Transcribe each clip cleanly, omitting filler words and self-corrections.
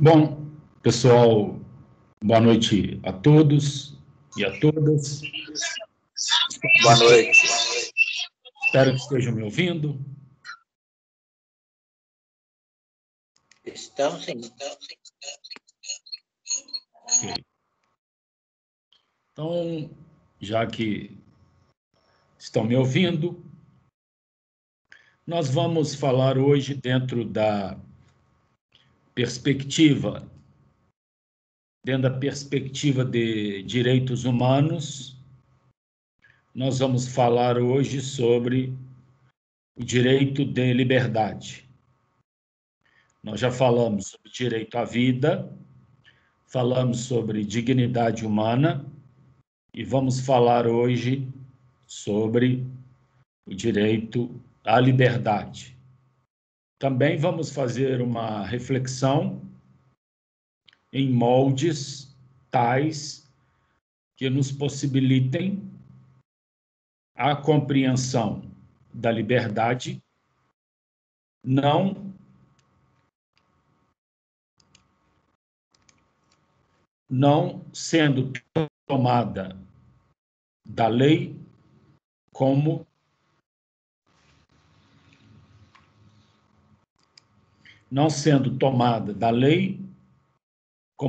Bom, pessoal, boa noite a todos e a todas. Boa noite. Espero que estejam me ouvindo. Estamos sim. Ok. Então, já que estão me ouvindo, nós vamos falar hoje dentro da perspectiva de direitos humanos. Nós vamos falar hoje sobre o direito de liberdade. Nós já falamos sobre direito à vida, falamos sobre dignidade humana e vamos falar hoje sobre o direito à liberdade. Também vamos fazer uma reflexão em moldes tais que nos possibilitem a compreensão da liberdade, não sendo tomada da lei como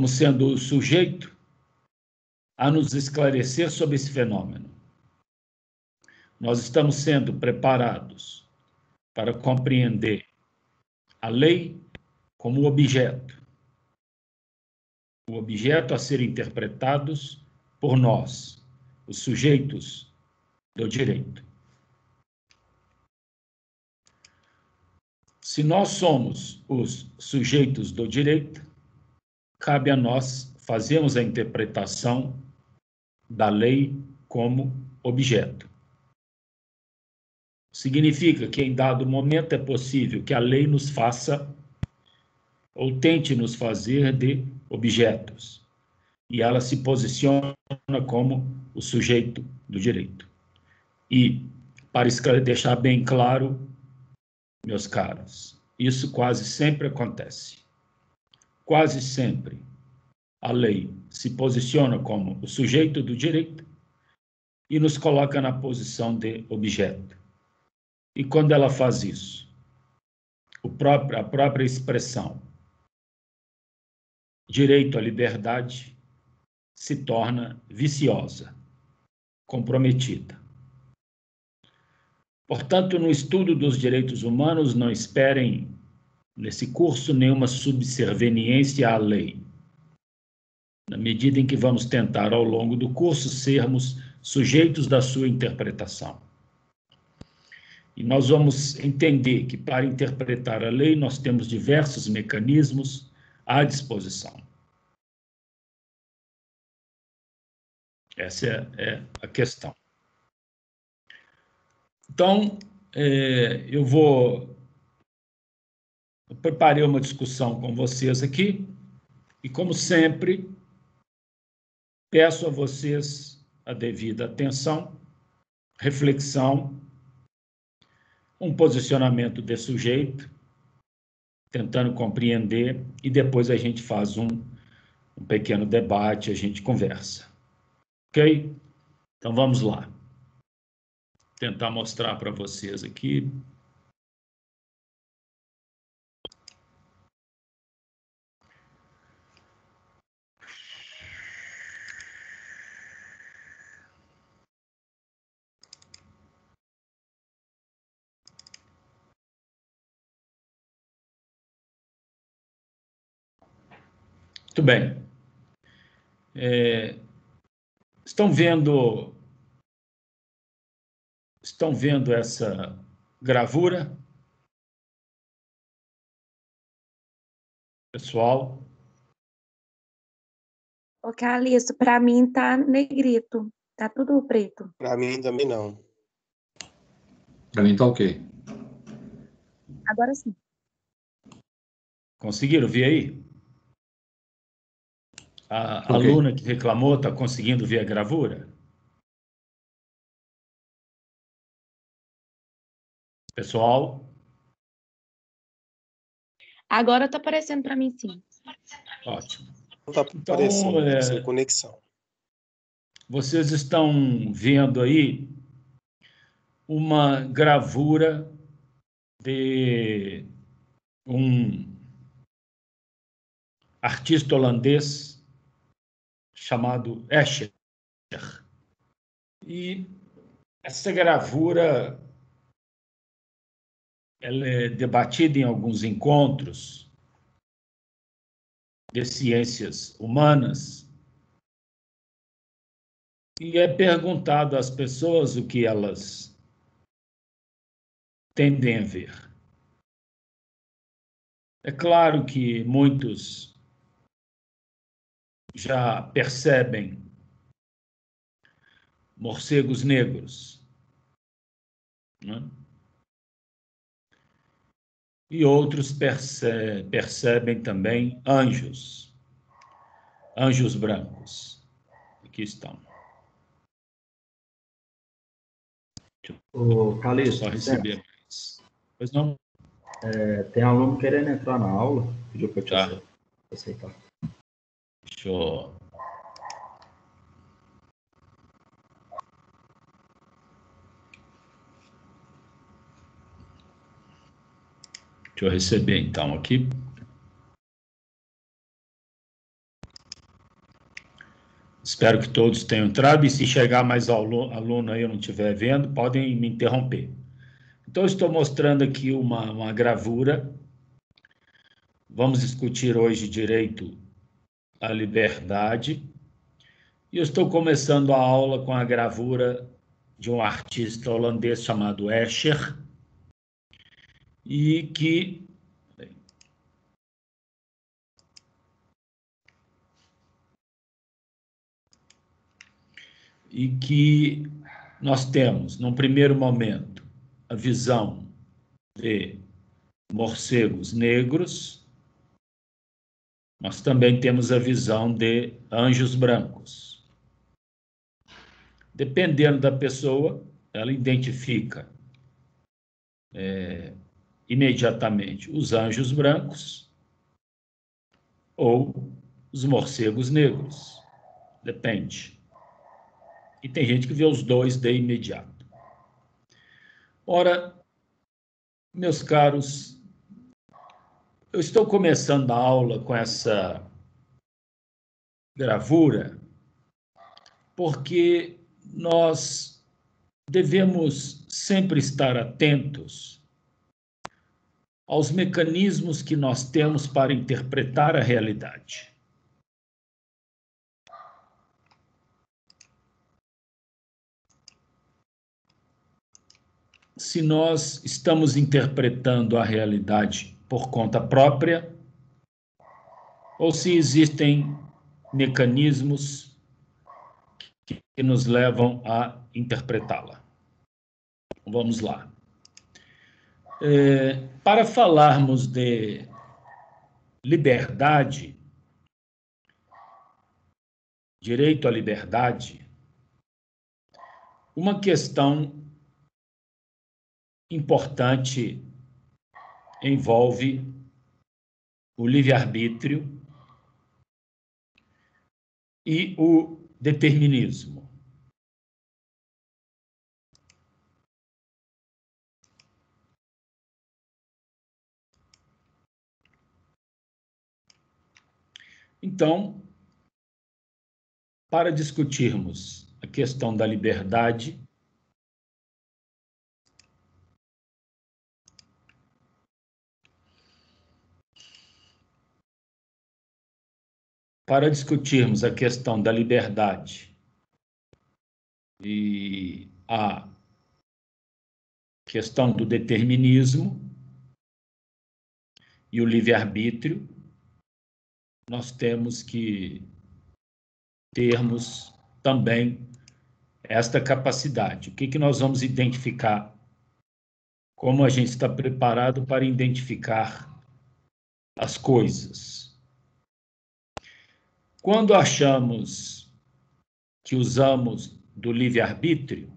sendo o sujeito a nos esclarecer sobre esse fenômeno. Nós estamos sendo preparados para compreender a lei como objeto, o objeto a ser interpretados por nós, os sujeitos do direito. Se nós somos os sujeitos do direito, cabe a nós fazermos a interpretação da lei como objeto. Significa que em dado momento é possível que a lei nos faça ou tente nos fazer de objetos, e ela se posiciona como o sujeito do direito. E, para deixar bem claro, meus caros, isso quase sempre acontece. Quase sempre a lei se posiciona como o sujeito do direito e nos coloca na posição de objeto. E quando ela faz isso, a própria expressão direito à liberdade se torna viciosa, comprometida. Portanto, no estudo dos direitos humanos, não esperem, nesse curso, nenhuma subserviência à lei. Na medida em que vamos tentar, ao longo do curso, sermos sujeitos da sua interpretação. E nós vamos entender que, para interpretar a lei, nós temos diversos mecanismos à disposição. Essa é a questão. Então, eu preparei uma discussão com vocês aqui, e, como sempre, peço a vocês a devida atenção, reflexão, um posicionamento de sujeito, tentando compreender, e depois a gente faz um pequeno debate, a gente conversa. Ok? Então, vamos lá. Tentar mostrar para vocês aqui. Muito bem. Estão vendo essa gravura? Pessoal? Ô, Calixto, para mim tá negrito, tá tudo preto. Para mim também não. Para mim tá ok. Agora sim. Conseguiram ver aí? A Ok. aluna que reclamou está conseguindo ver a gravura? Pessoal? Agora tá aparecendo para mim, sim. Ótimo. Não está Então, aparecendo, sem conexão. vocês estão vendo aí uma gravura de um artista holandês chamado Escher. E essa gravura ela é debatida em alguns encontros de ciências humanas e é perguntado às pessoas o que elas tendem a ver. É claro que muitos já percebem morcegos negros, né? E outros percebem também anjos brancos. Aqui estão. Ô, Deixa eu Calixto, só receber mais. Pois não? tem aluno querendo entrar na aula, pediu para eu te Tá. aceitar. Deixa eu... Deixa eu receber, então, aqui. Espero que todos tenham entrado e se chegar mais aluno aí eu não estiver vendo, podem me interromper. Então, eu estou mostrando aqui uma gravura. Vamos discutir hoje direito à liberdade. E eu estou começando a aula com a gravura de um artista holandês chamado Escher, e que nós temos, num primeiro momento, a visão de morcegos negros, nós também temos a visão de anjos brancos. Dependendo da pessoa, ela identifica imediatamente os anjos brancos ou os morcegos negros. Depende. E tem gente que vê os dois de imediato. Ora, meus caros, eu estou começando a aula com essa gravura porque nós devemos sempre estar atentos aos mecanismos que nós temos para interpretar a realidade. Se nós estamos interpretando a realidade por conta própria, ou se existem mecanismos que nos levam a interpretá-la. Vamos lá. Para falarmos de liberdade, direito à liberdade, uma questão importante envolve o livre-arbítrio e o determinismo. Então, para discutirmos a questão da liberdade, e a questão do determinismo e o livre-arbítrio, nós temos que termos também esta capacidade. O que nós vamos identificar? Como a gente está preparado para identificar as coisas? Quando achamos que usamos do livre-arbítrio,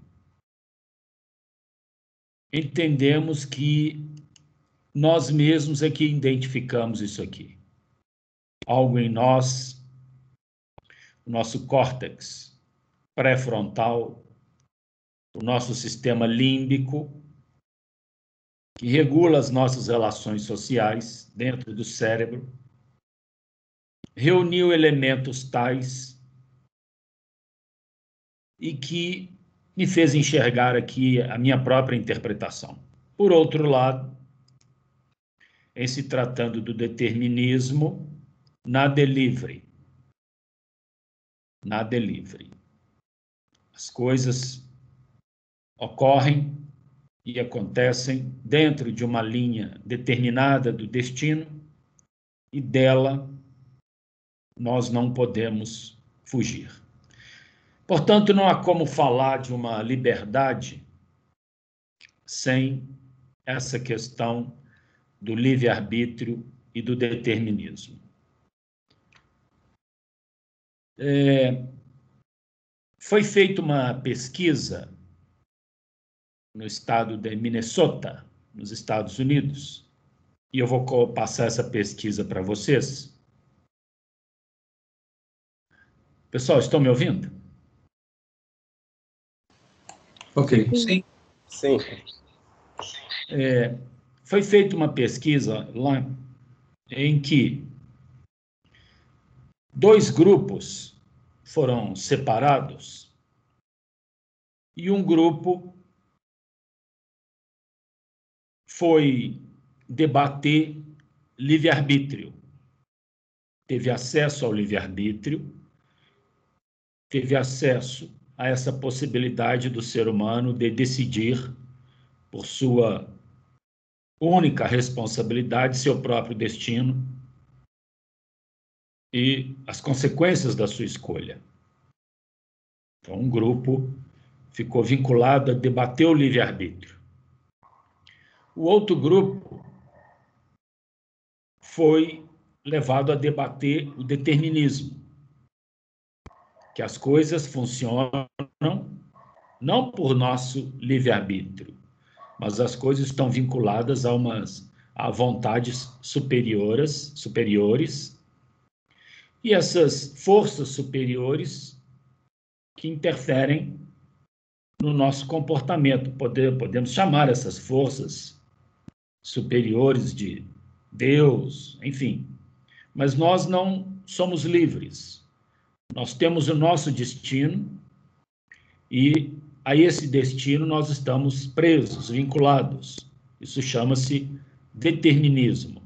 entendemos que nós mesmos é que identificamos isso aqui. algo em nós, o nosso córtex pré-frontal, o nosso sistema límbico, que regula as nossas relações sociais dentro do cérebro, reuniu elementos tais e que me fez enxergar aqui a minha própria interpretação. Por outro lado, em se tratando do determinismo, nada é livre. Nada é livre. As coisas ocorrem e acontecem dentro de uma linha determinada do destino e dela nós não podemos fugir. Portanto, não há como falar de uma liberdade sem essa questão do livre-arbítrio e do determinismo. Foi feita uma pesquisa no estado de Minnesota, nos Estados Unidos, e eu vou passar essa pesquisa para vocês. Pessoal, estão me ouvindo? Ok. Sim. Sim. Foi feita uma pesquisa lá em que 2 grupos foram separados e um grupo foi debater livre-arbítrio. Teve acesso ao livre-arbítrio, teve acesso a essa possibilidade do ser humano de decidir por sua única responsabilidade, seu próprio destino e as consequências da sua escolha. Então, um grupo ficou vinculado a debater o livre-arbítrio. O outro grupo foi levado a debater o determinismo, que as coisas funcionam não por nosso livre-arbítrio, mas as coisas estão vinculadas a vontades superiores, e essas forças superiores que interferem no nosso comportamento. Podemos chamar essas forças superiores de Deus, enfim. Mas nós não somos livres. Nós temos o nosso destino e a esse destino nós estamos presos, vinculados. Isso chama-se determinismo.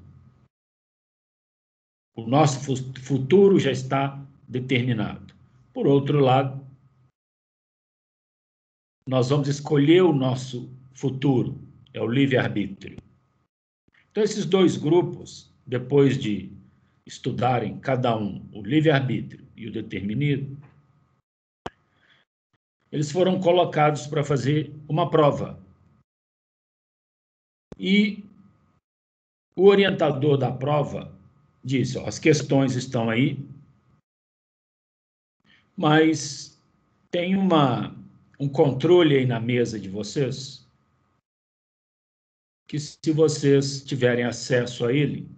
O nosso futuro já está determinado. Por outro lado, nós vamos escolher o nosso futuro, é o livre-arbítrio. Então, esses 2 grupos, depois de estudarem cada um o livre-arbítrio e o determinismo, eles foram colocados para fazer uma prova. E o orientador da prova disse, as questões estão aí, mas tem um controle aí na mesa de vocês, que se vocês tiverem acesso a ele,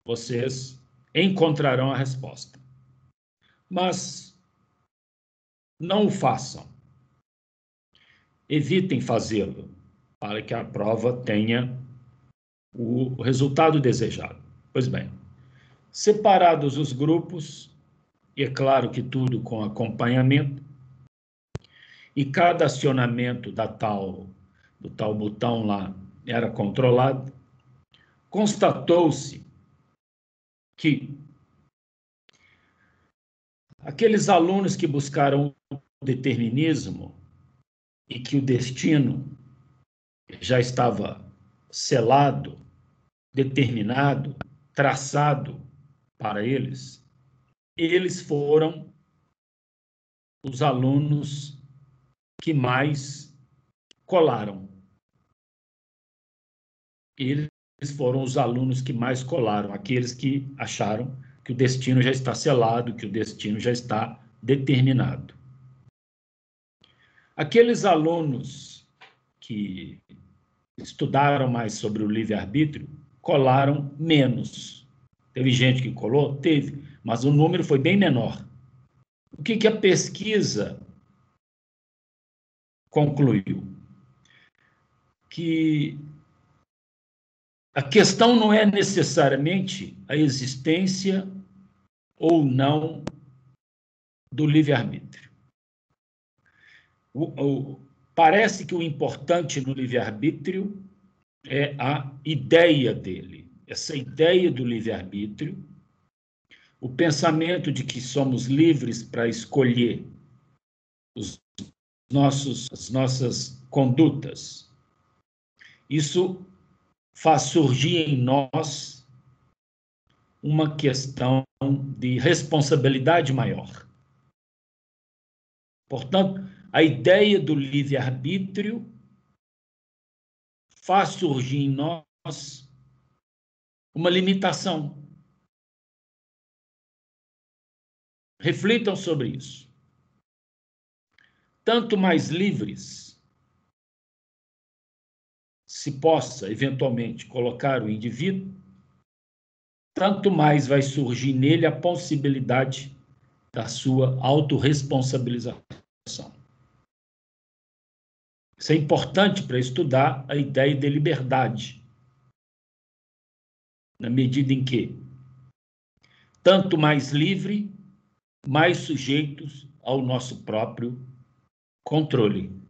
vocês encontrarão a resposta. Mas não o façam. Evitem fazê-lo, para que a prova tenha o resultado desejado. Pois bem, separados os grupos, e é claro que tudo com acompanhamento, e cada acionamento do tal botão lá era controlado, constatou-se que aqueles alunos que buscaram o determinismo e que o destino já estava selado, determinado, traçado para eles, eles foram os alunos que mais colaram. Eles foram os alunos que mais colaram, aqueles que acharam que o destino já está selado, que o destino já está determinado. Aqueles alunos que estudaram mais sobre o livre-arbítrio colaram menos. Teve gente que colou? Teve, mas o número foi bem menor. O que a pesquisa concluiu? Que a questão não é necessariamente a existência ou não do livre-arbítrio. Parece que o importante no livre-arbítrio é a ideia dele. Essa ideia do livre-arbítrio, o pensamento de que somos livres para escolher as nossas condutas. Isso faz surgir em nós uma questão de responsabilidade maior. Portanto, a ideia do livre-arbítrio faz surgir em nós uma limitação. Reflitam sobre isso. Tanto mais livres se possa, eventualmente, colocar o indivíduo, tanto mais vai surgir nele a possibilidade da sua autorresponsabilização. Isso é importante para estudar a ideia de liberdade, na medida em que, tanto mais livre, mais sujeitos ao nosso próprio controle.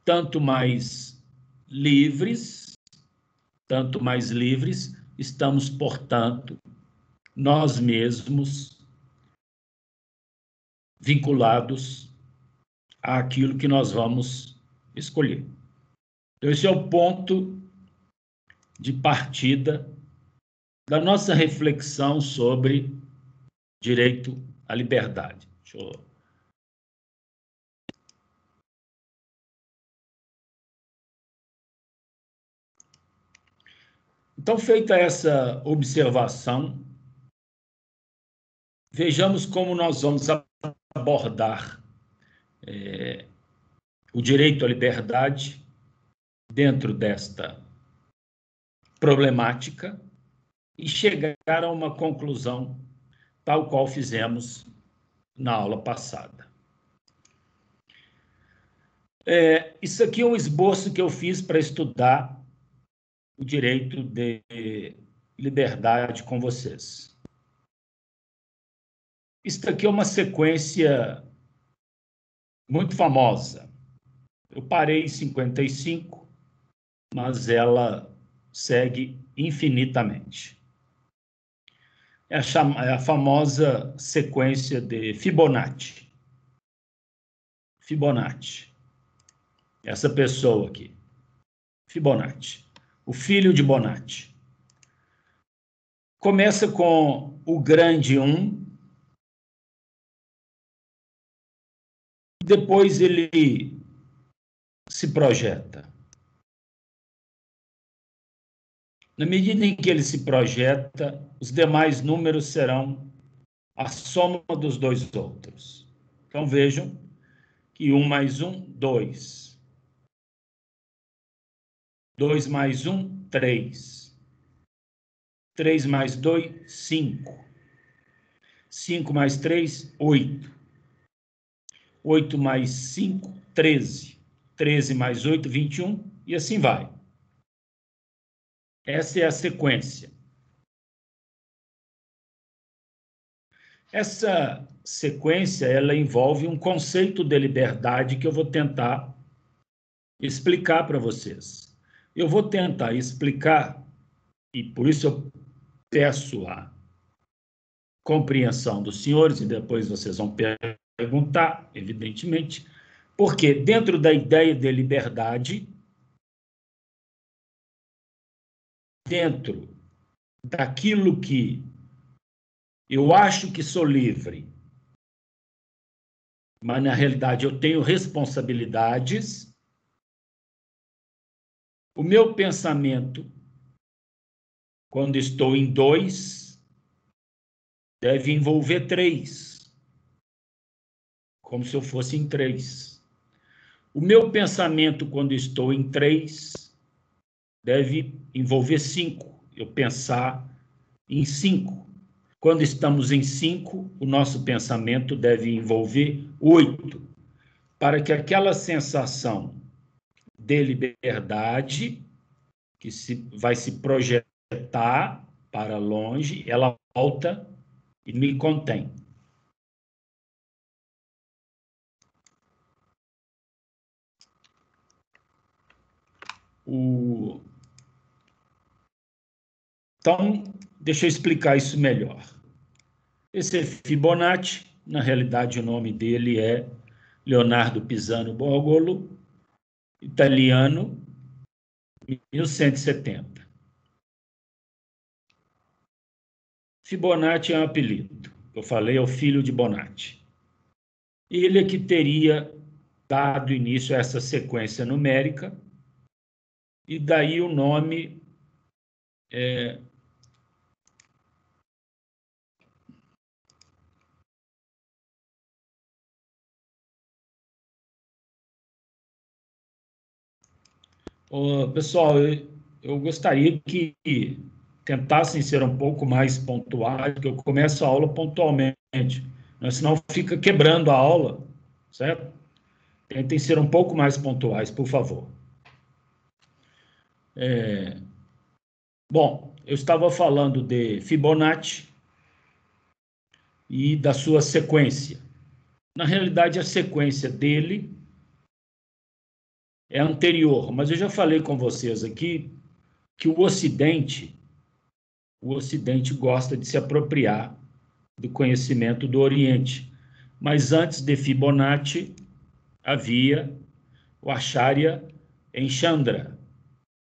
Tanto mais livres, estamos, portanto, nós mesmos vinculados àquilo que nós vamos escolher. Então, esse é o ponto de partida da nossa reflexão sobre direito à liberdade. Deixa eu... Então, feita essa observação, vejamos como nós vamos abordar o direito à liberdade dentro desta problemática e chegar a uma conclusão tal qual fizemos na aula passada. Isso aqui é um esboço que eu fiz para estudar o direito de liberdade com vocês. Isso aqui é uma sequência muito famosa. Eu parei em 55, mas ela segue infinitamente. É a famosa sequência de Fibonacci. Fibonacci. Essa pessoa aqui. Fibonacci. O filho de Bonatti. Começa com o grande 1. Depois ele se projeta. Na medida em que ele se projeta, os demais números serão a soma dos dois outros. Então, vejam que 1 mais 1, 2. 2 mais 1, 3. 3 mais 2, 5. 5 mais 3, 8. 8 mais 5, 13. 13 mais 8, 21, e assim vai. Essa é a sequência. Essa sequência, ela envolve um conceito de liberdade que eu vou tentar explicar para vocês. Eu vou tentar explicar, e por isso eu peço a compreensão dos senhores, e depois vocês vão perguntar, evidentemente, porque dentro da ideia de liberdade, dentro daquilo que eu acho que sou livre, mas na realidade eu tenho responsabilidades, o meu pensamento, quando estou em 2, deve envolver 3, como se eu fosse em 3. O meu pensamento, quando estou em 3, deve envolver 5, eu pensar em 5. Quando estamos em 5, o nosso pensamento deve envolver 8, para que aquela sensação de liberdade, que vai se projetar para longe, ela volta e me contém. Então, deixa eu explicar isso melhor. Esse é Fibonacci, na realidade o nome dele é Leonardo Pisano Borgolo, italiano, 1170. Fibonacci é um apelido. Eu falei, é o filho de Bonatti. Ele é que teria dado início a essa sequência numérica, e daí o nome pessoal, eu gostaria que tentassem ser um pouco mais pontuais, porque eu começo a aula pontualmente, né? Senão fica quebrando a aula, certo? Tentem ser um pouco mais pontuais, por favor. Bom, eu estava falando de Fibonacci e da sua sequência. Na realidade, a sequência dele é anterior, mas eu já falei com vocês aqui que o Ocidente gosta de se apropriar do conhecimento do Oriente. Mas antes de Fibonacci, havia o Acharya em Chandra.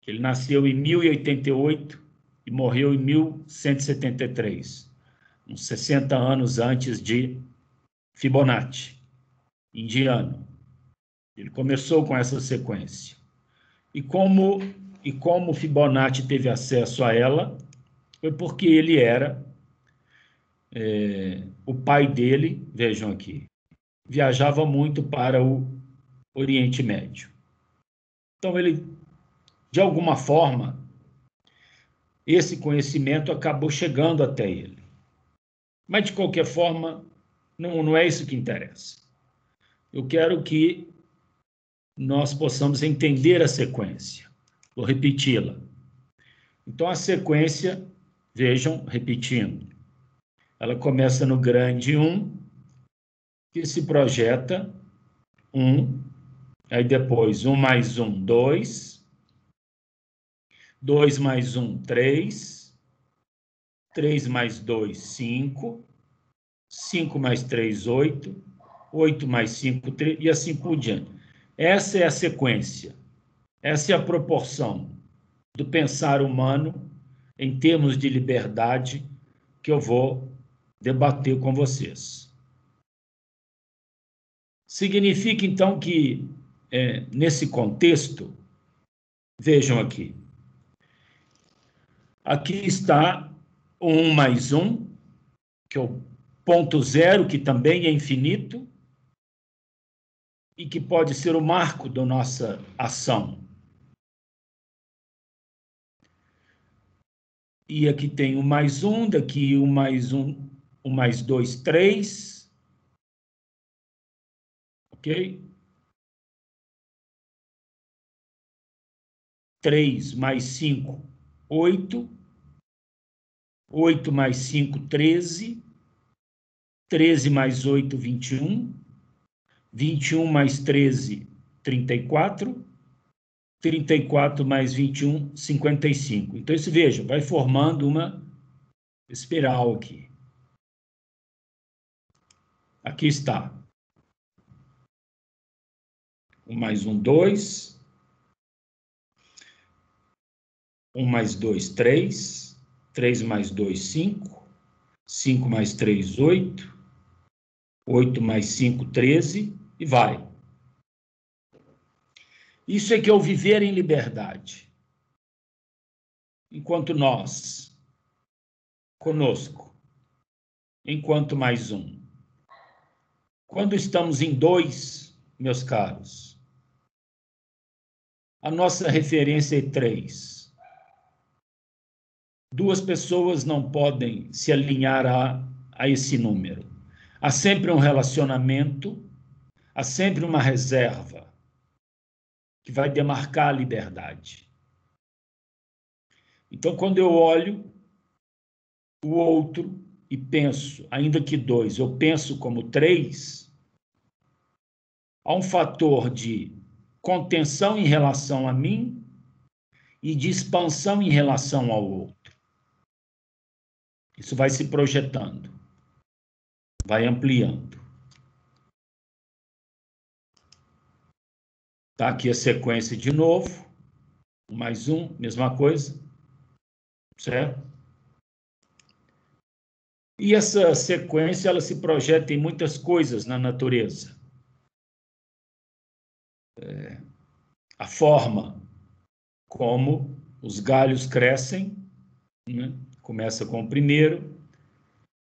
Ele nasceu em 1088 e morreu em 1173, uns 60 anos antes de Fibonacci, indiano. Ele começou com essa sequência. E como Fibonacci teve acesso a ela, foi porque ele era, o pai dele, vejam aqui, viajava muito para o Oriente Médio. Então, ele, de alguma forma, esse conhecimento acabou chegando até ele. Mas, de qualquer forma, não é isso que interessa. Eu quero que nós possamos entender a sequência. Vou repeti-la. Então, a sequência, vejam, repetindo, ela começa no grande 1, que se projeta 1, aí depois 1 mais 1, 2, 2 mais 1, 3, 3 mais 2, 5, 5 mais 3, 8, 8 mais 5, 3, e assim por diante. Essa é a sequência, essa é a proporção do pensar humano em termos de liberdade que eu vou debater com vocês. Significa, então, que, nesse contexto, vejam aqui, aqui está o 1 mais 1, que é o ponto zero, que também é infinito, e que pode ser o marco da nossa ação. E aqui tem o mais 1, daqui o mais 1, o mais 2, 3. Ok? 3 mais 5, 8. 8 mais 5, 13. 13 mais 8, 21. 21 mais 13, 34. 34 mais 21, 55. Então, isso, veja, vai formando uma espiral aqui. Aqui está. 1 mais 1, 2. 1 mais 2, 3. 3 mais 2, 5. 5 mais 3, 8. 8 mais 5, 13. E vai. Isso é que é o viver em liberdade. Enquanto nós, conosco, enquanto mais 1. Quando estamos em 2, meus caros, a nossa referência é 3. duas pessoas não podem se alinhar a esse número. Há sempre um relacionamento, há sempre uma reserva que vai demarcar a liberdade. Então, quando eu olho o outro e penso, ainda que 2, eu penso como 3, há um fator de contenção em relação a mim e de expansão em relação ao outro. Isso vai se projetando, vai ampliando. Tá aqui a sequência de novo, mais um, mesma coisa, certo? E essa sequência, ela se projeta em muitas coisas na natureza. A forma como os galhos crescem, né? Começa com o primeiro,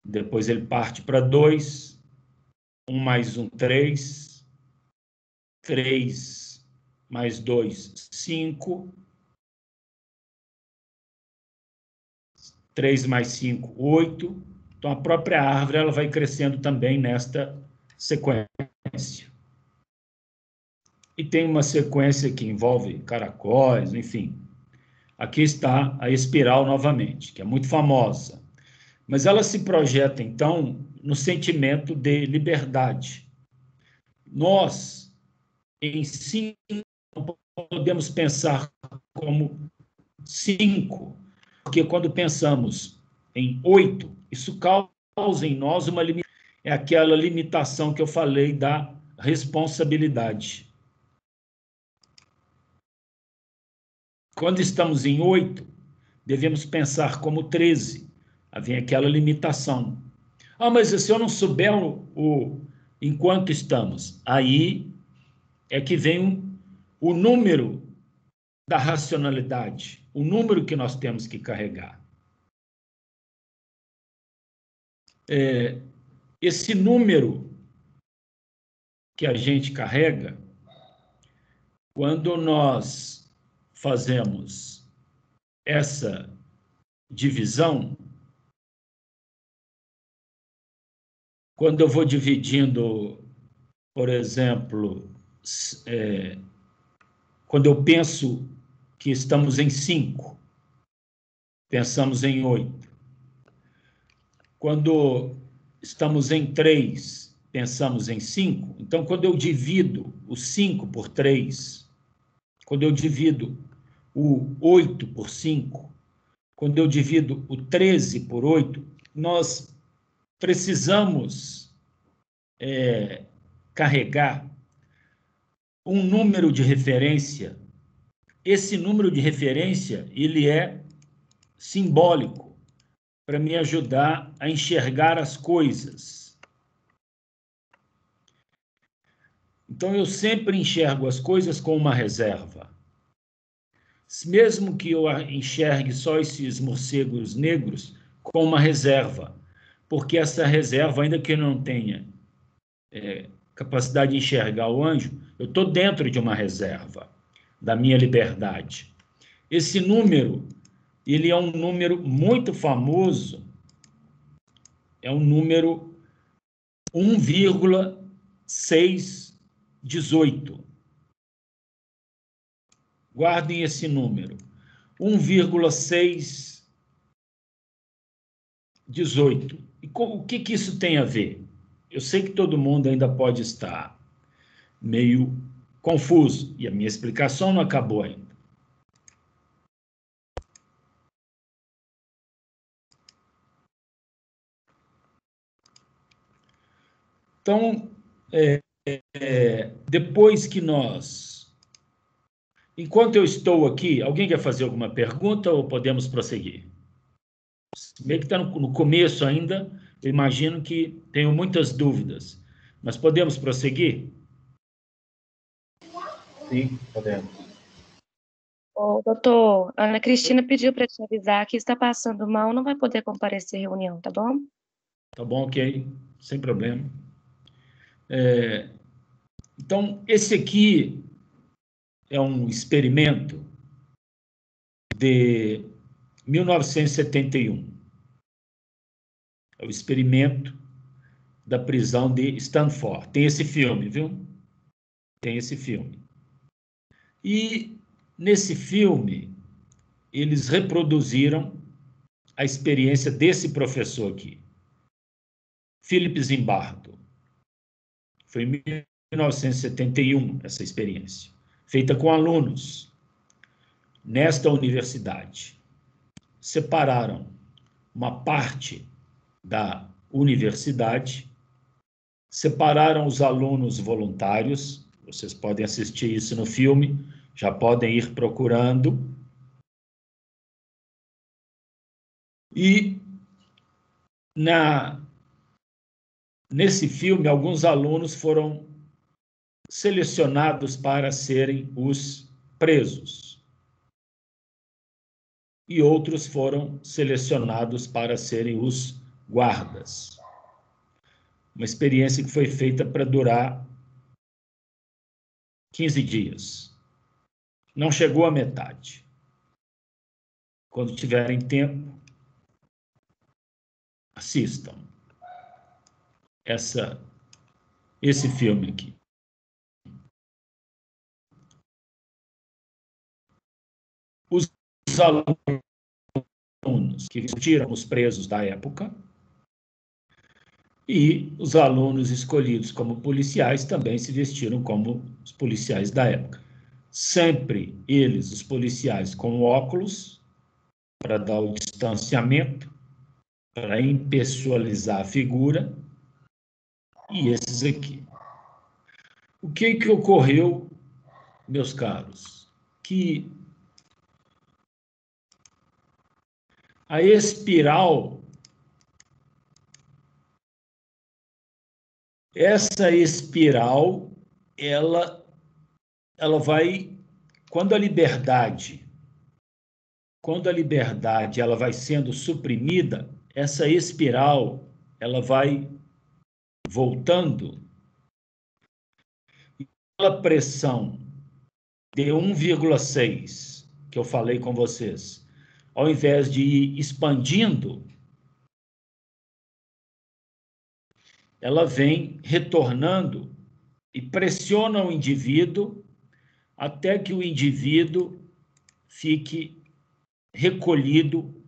depois ele parte para 2, 1 mais 1, 3, 3 mais 2, 5, 3 mais 5, 8. Então, a própria árvore ela vai crescendo também nesta sequência. E tem uma sequência que envolve caracóis, enfim. Aqui está a espiral novamente, que é muito famosa. Mas ela se projeta, então, no sentimento de liberdade. Nós, em si, não podemos pensar como 5, porque quando pensamos em 8, isso causa em nós uma limitação. É aquela limitação que eu falei da responsabilidade. Quando estamos em 8, devemos pensar como 13. Havia aquela limitação. Mas se eu não souber enquanto estamos, aí é que vem o número da racionalidade, o número que nós temos que carregar. Esse número que a gente carrega, quando nós fazemos essa divisão, quando eu vou dividindo, por exemplo, quando eu penso que estamos em 5, pensamos em 8. Quando estamos em 3, pensamos em 5. Então, quando eu divido o 5 por 3, quando eu divido o 8 por 5, quando eu divido o 13 por 8, nós precisamos carregar um número de referência. Esse número de referência, ele é simbólico para me ajudar a enxergar as coisas. Então, eu sempre enxergo as coisas com uma reserva. Mesmo que eu enxergue só esses morcegos negros, com uma reserva. Porque essa reserva, ainda que eu não tenha capacidade de enxergar o anjo, eu estou dentro de uma reserva da minha liberdade. Esse número, ele é um número muito famoso, é um número 1,618. Guardem esse número, 1,618. E o que isso tem a ver? Eu sei que todo mundo ainda pode estar meio confuso, e a minha explicação não acabou ainda. Então, depois que nós... Enquanto eu estou aqui, alguém quer fazer alguma pergunta ou podemos prosseguir? Meio que está no começo ainda, eu imagino que tenho muitas dúvidas, mas podemos prosseguir? Sim, podemos. Ô, doutor, Ana Cristina pediu para te avisar que está passando mal, não vai poder comparecer à reunião, tá bom? Tá bom, ok, sem problema. Então, esse aqui é um experimento de 1971. É o experimento da prisão de Stanford. Tem esse filme, viu? Tem esse filme. E nesse filme, eles reproduziram a experiência desse professor aqui, Philip Zimbardo. Foi em 1971 essa experiência, feita com alunos nesta universidade. Separaram uma parte da universidade, separaram os alunos voluntários, vocês podem assistir isso no filme, já podem ir procurando. E nesse filme, alguns alunos foram selecionados para serem os presos. E outros foram selecionados para serem os guardas. Uma experiência que foi feita para durar 15 dias. Não chegou à metade. Quando tiverem tempo, assistam esse filme aqui. Os alunos que vestiram os presos da época e os alunos escolhidos como policiais também se vestiram como os policiais da época. Sempre eles, os policiais, com óculos, para dar o distanciamento, para impessoalizar a figura, e esses aqui. O que ocorreu, meus caros? Que a espiral, essa espiral, ela vai, quando a liberdade ela vai sendo suprimida, essa espiral ela vai voltando, e aquela pressão de 1,6 que eu falei com vocês, ao invés de ir expandindo, ela vem retornando e pressiona o indivíduo até que o indivíduo fique recolhido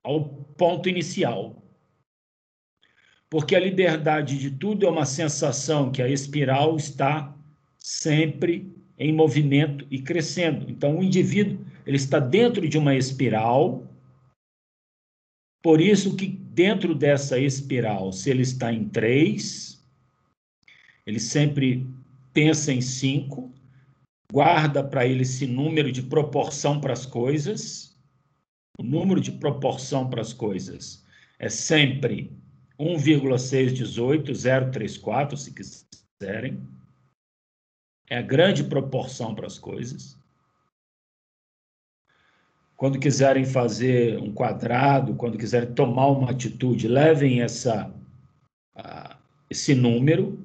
ao ponto inicial. Porque a liberdade de tudo é uma sensação que a espiral está sempre em movimento e crescendo. Então, o indivíduo ele está dentro de uma espiral, por isso que dentro dessa espiral, se ele está em 3, ele sempre pensa em 5, guarda para ele esse número de proporção para as coisas. O número de proporção para as coisas é sempre 1,618, 034, se quiserem. É a grande proporção para as coisas. Quando quiserem fazer um quadrado, quando quiserem tomar uma atitude, levem esse número.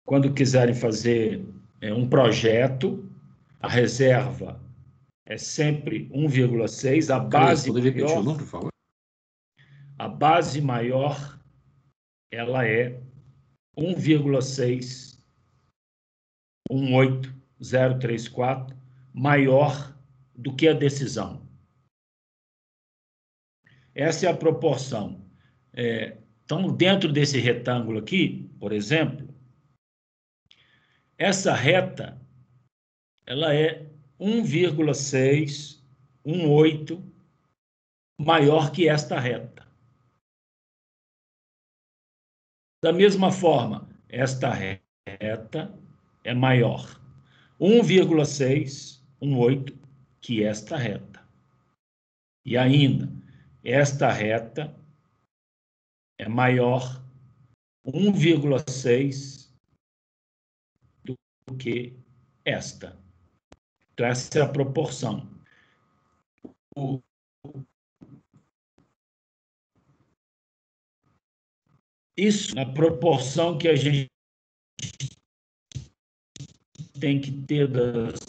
Quando quiserem fazer um projeto, a reserva é sempre 1,6. A base poderia repetir o número, por favor? A base maior, ela é 1,618034, maior do que a decisão. Essa é a proporção. Então, dentro desse retângulo aqui, por exemplo, essa reta, ela é 1,618 maior que esta reta. Da mesma forma, esta reta é maior 1,618 que esta reta. E ainda, esta reta é maior 1,6 do que esta. Então, essa é a proporção. Isso na proporção que a gente tem que ter das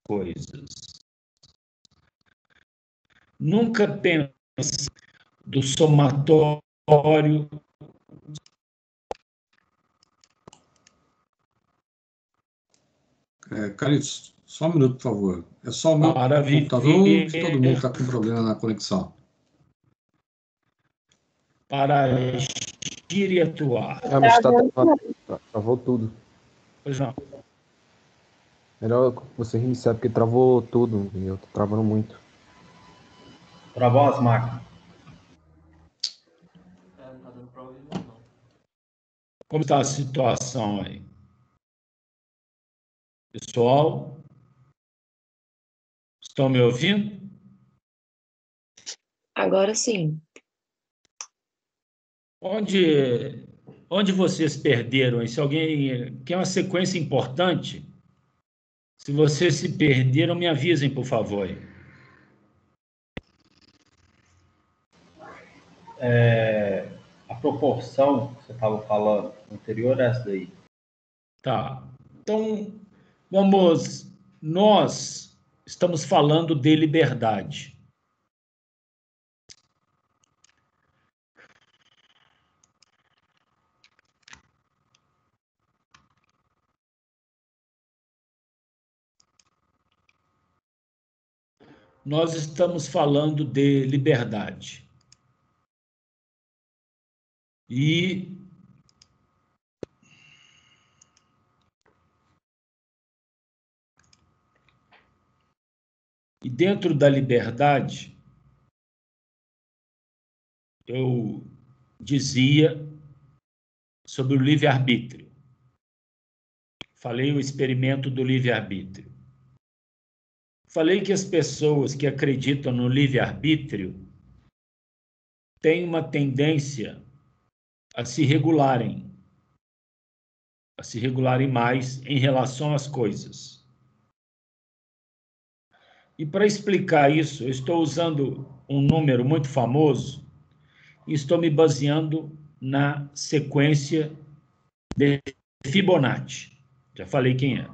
coisas. nunca pensa do somatório. Carlitos, só um minuto, por favor. É só o meu Para computador viver, que todo mundo está com problema na conexão? para agir e atuar. Ah, mas travou tudo. Pois não. Melhor você reiniciar, porque travou tudo. E eu tô travando muito. Travou as máquinas. Como está a situação aí? Pessoal, estão me ouvindo? Agora sim. Onde vocês perderam? Se alguém quer uma sequência importante, se vocês se perderam, me avisem, por favor. A proporção que você estava falando anterior é essa daí. Tá. Então, nós estamos falando de liberdade. Nós estamos falando de liberdade. E dentro da liberdade, eu dizia sobre o livre-arbítrio. Falei o experimento do livre-arbítrio. Falei que as pessoas que acreditam no livre-arbítrio têm uma tendência a se regularem mais em relação às coisas. E para explicar isso, eu estou usando um número muito famoso e estou me baseando na sequência de Fibonacci. Já falei quem é.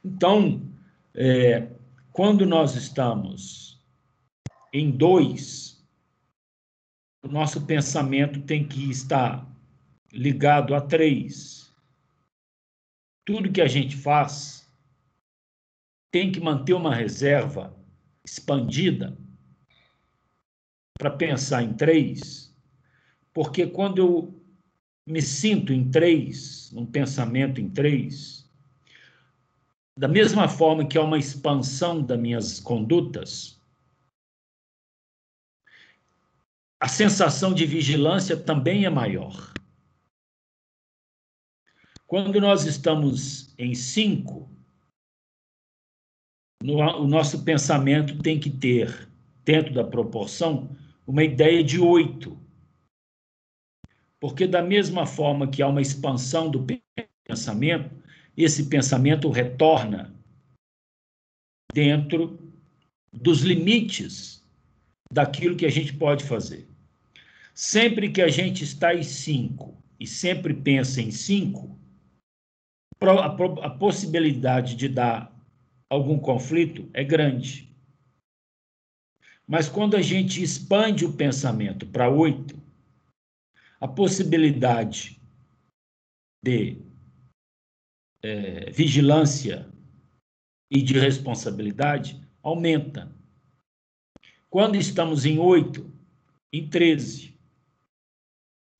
Então, quando nós estamos em 2, o nosso pensamento tem que estar ligado a 3. Tudo que a gente faz tem que manter uma reserva expandida para pensar em 3, porque quando eu me sinto em 3, num pensamento em 3, da mesma forma que há uma expansão das minhas condutas, a sensação de vigilância também é maior. Quando nós estamos em 5, o nosso pensamento tem que ter, dentro da proporção, uma ideia de 8. Porque da mesma forma que há uma expansão do pensamento, esse pensamento retorna dentro dos limites daquilo que a gente pode fazer. Sempre que a gente está em 5 e sempre pensa em 5, a possibilidade de dar algum conflito é grande. Mas quando a gente expande o pensamento para 8, a possibilidade de vigilância e de responsabilidade aumenta. Quando estamos em 8, em 13,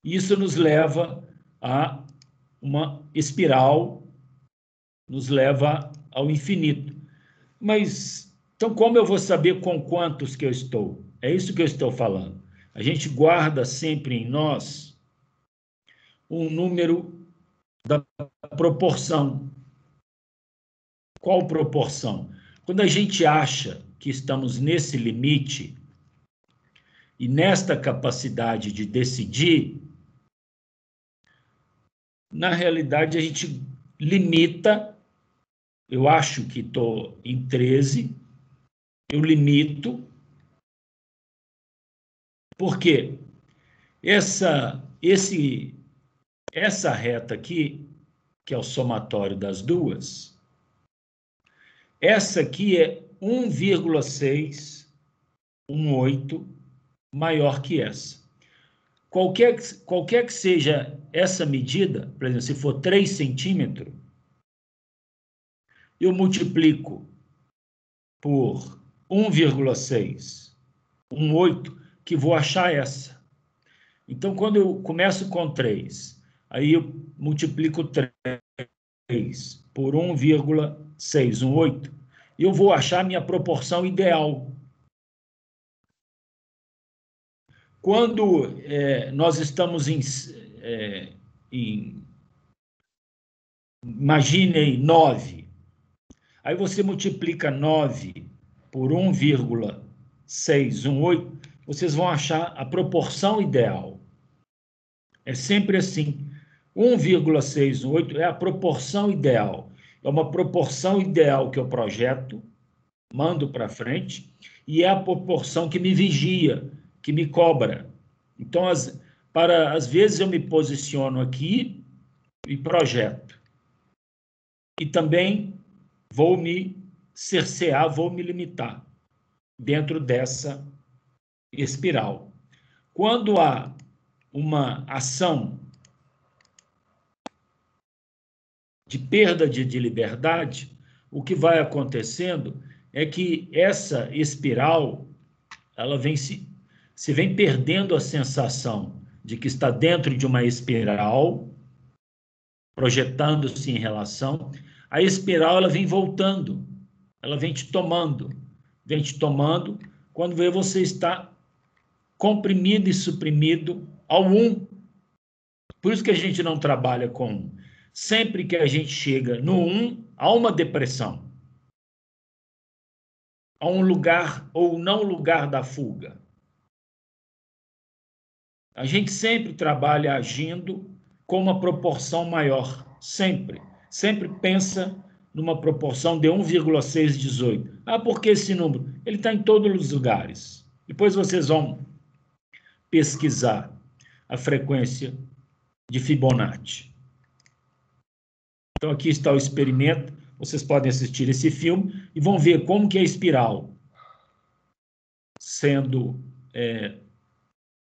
isso nos leva a uma espiral, nos leva ao infinito. Mas, então, como eu vou saber com quantos que eu estou? É isso que eu estou falando. A gente guarda sempre em nós um número da proporção. Qual proporção? Quando a gente acha que estamos nesse limite e nesta capacidade de decidir, na realidade a gente limita. Eu acho que estou em 13, eu limito, porque essa reta aqui, que é o somatório das duas, essa aqui é 1,6 um 8 maior que essa. Qualquer que seja essa medida, por exemplo, se for 3 centímetros, eu multiplico por 1,6, um 8, que vou achar essa. Então, quando eu começo com 3, aí eu multiplico 3 por 1,6, um 8, e eu vou achar a minha proporção ideal. Quando nós estamos imaginem 9, aí você multiplica 9 por 1,6, um 8, vocês vão achar a proporção ideal. É sempre assim. 1,618 é a proporção ideal. É uma proporção ideal que eu projeto, mando para frente, e é a proporção que me vigia, que me cobra. Então, às vezes eu me posiciono aqui e projeto. E também vou me cercear, vou me limitar dentro dessa espiral. Quando há uma ação de perda de liberdade, o que vai acontecendo é que essa espiral, ela vem se vem perdendo a sensação de que está dentro de uma espiral, projetando-se em relação, a espiral ela vem voltando, ela vem te tomando, quando vê você está comprimido e suprimido ao 1. Por isso que a gente não trabalha com 1. Sempre que a gente chega no 1, há uma depressão. Há um lugar ou não lugar da fuga. A gente sempre trabalha agindo com uma proporção maior. Sempre. Sempre pensa numa proporção de 1,618. Ah, por que esse número? Ele está em todos os lugares. Depois vocês vão pesquisar a frequência de Fibonacci. Então, aqui está o experimento. Vocês podem assistir esse filme e vão ver como que a espiral,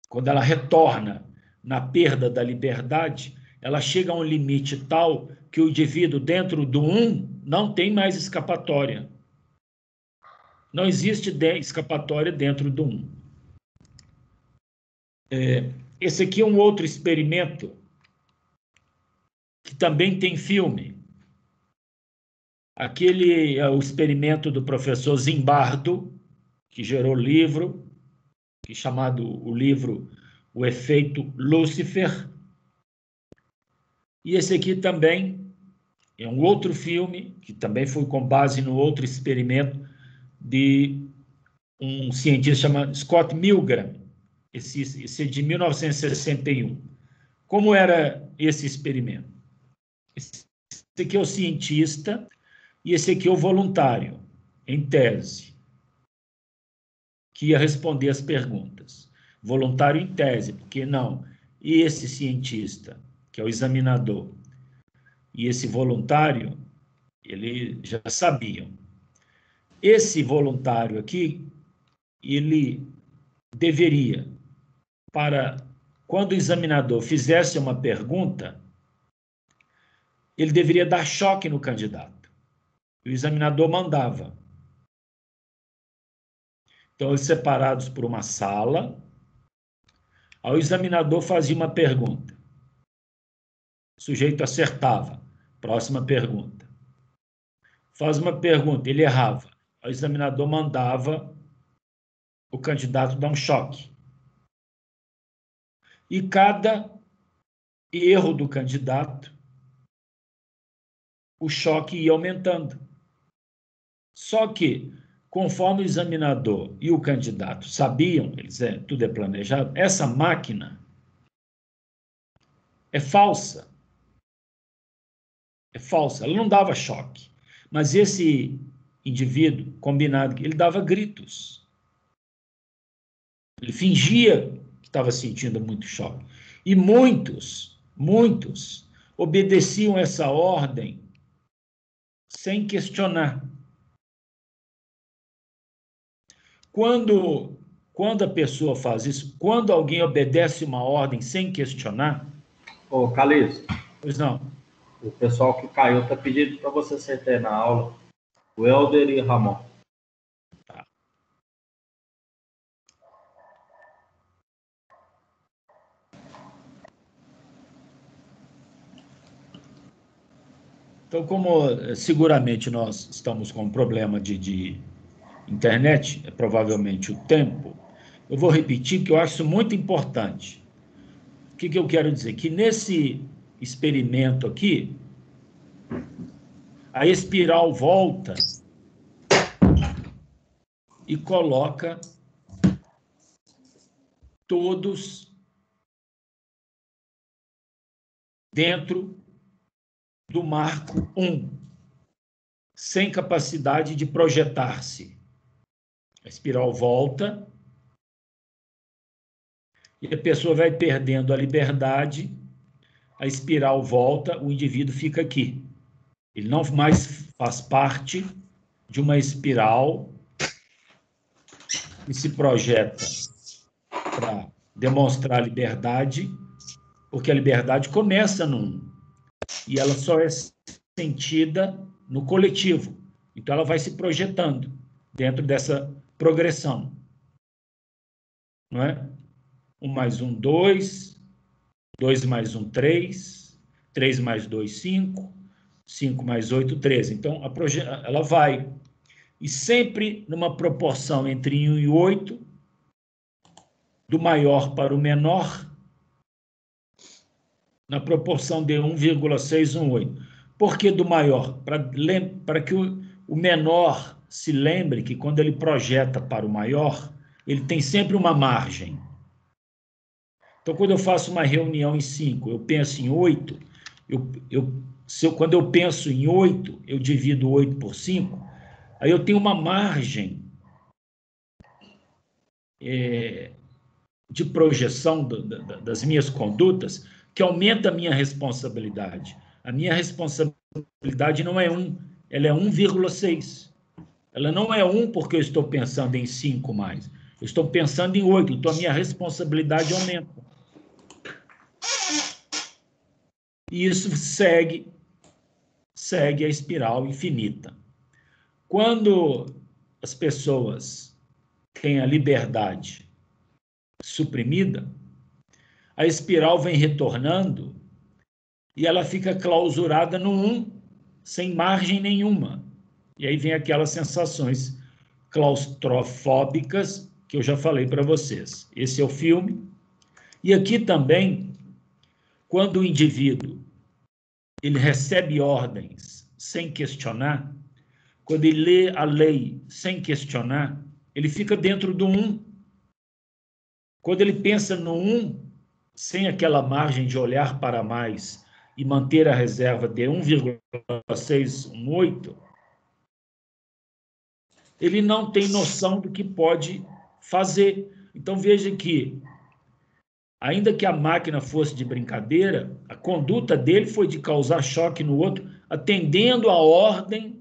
quando ela retorna na perda da liberdade, ela chega a um limite tal que o indivíduo dentro do 1 não tem mais escapatória. Não existe escapatória dentro do 1. Esse aqui é um outro experimento que também tem filme. Aquele é o experimento do professor Zimbardo, que gerou livro, que chamado o livro O Efeito Lúcifer. E esse aqui também é um outro filme, que também foi com base no outro experimento de um cientista chamado Scott Milgram, esse é de 1961. Como era esse experimento? Esse aqui é o cientista e esse aqui é o voluntário, em tese, que ia responder as perguntas. Voluntário em tese, porque não. E esse cientista, que é o examinador, e esse voluntário, eles já sabiam. Esse voluntário aqui, ele deveria, quando o examinador fizesse uma pergunta, ele deveria dar choque no candidato. O examinador mandava. Então, eles separados por uma sala, o examinador fazia uma pergunta. O sujeito acertava. Próxima pergunta. Faz uma pergunta, ele errava. O examinador mandava o candidato dar um choque. E cada erro do candidato, o choque ia aumentando. Só que, conforme o examinador e o candidato sabiam, tudo é planejado, essa máquina é falsa. É falsa, ela não dava choque. Mas esse indivíduo, combinado, ele dava gritos. Ele fingia que estava sentindo muito choque. E muitos obedeciam essa ordem sem questionar. Quando quando a pessoa faz isso, quando alguém obedece uma ordem sem questionar... Ô, Calixto, Pois não. o pessoal que caiu está pedindo para você acertar na aula. O Helder e Ramon. Tá. Então, como seguramente nós estamos com um problema de internet, é provavelmente o tempo, eu vou repetir que eu acho isso muito importante. O que eu quero dizer? Que nesse experimento aqui, a espiral volta e coloca todos dentro do marco 1, sem capacidade de projetar-se. A espiral volta e a pessoa vai perdendo a liberdade, a espiral volta, o indivíduo fica aqui. Ele não mais faz parte de uma espiral que se projeta para demonstrar a liberdade, porque a liberdade começa no 1, e ela só é sentida no coletivo. Então, ela vai se projetando dentro dessa progressão. Não é? 1 mais 1, 2, 2 mais 1, 3, 3 mais 2, 5, 5 mais 8, 13. Então, ela vai, e sempre numa proporção entre 1 e 8, do maior para o menor, na proporção de 1,618. Por que do maior? Para que o menor se lembre que quando ele projeta para o maior, ele tem sempre uma margem. Então, quando eu faço uma reunião em 5, eu penso em 8, quando eu penso em 8, eu divido 8 por 5, aí eu tenho uma margem de projeção das minhas condutas que aumenta a minha responsabilidade. A minha responsabilidade não é 1, ela é 1,6. Ela não é 1 porque eu estou pensando em 5 mais. Eu estou pensando em 8, então a minha responsabilidade aumenta. E isso segue a espiral infinita. Quando as pessoas têm a liberdade suprimida, a espiral vem retornando e ela fica clausurada no 1, sem margem nenhuma. E aí vem aquelas sensações claustrofóbicas que eu já falei para vocês. Esse é o filme. E aqui também, quando o indivíduo ele recebe ordens sem questionar, quando ele lê a lei sem questionar, ele fica dentro do 1. Quando ele pensa no 1, sem aquela margem de olhar para mais e manter a reserva de 1,618, ele não tem noção do que pode fazer. Então, veja que, ainda que a máquina fosse de brincadeira, a conduta dele foi de causar choque no outro, atendendo a ordem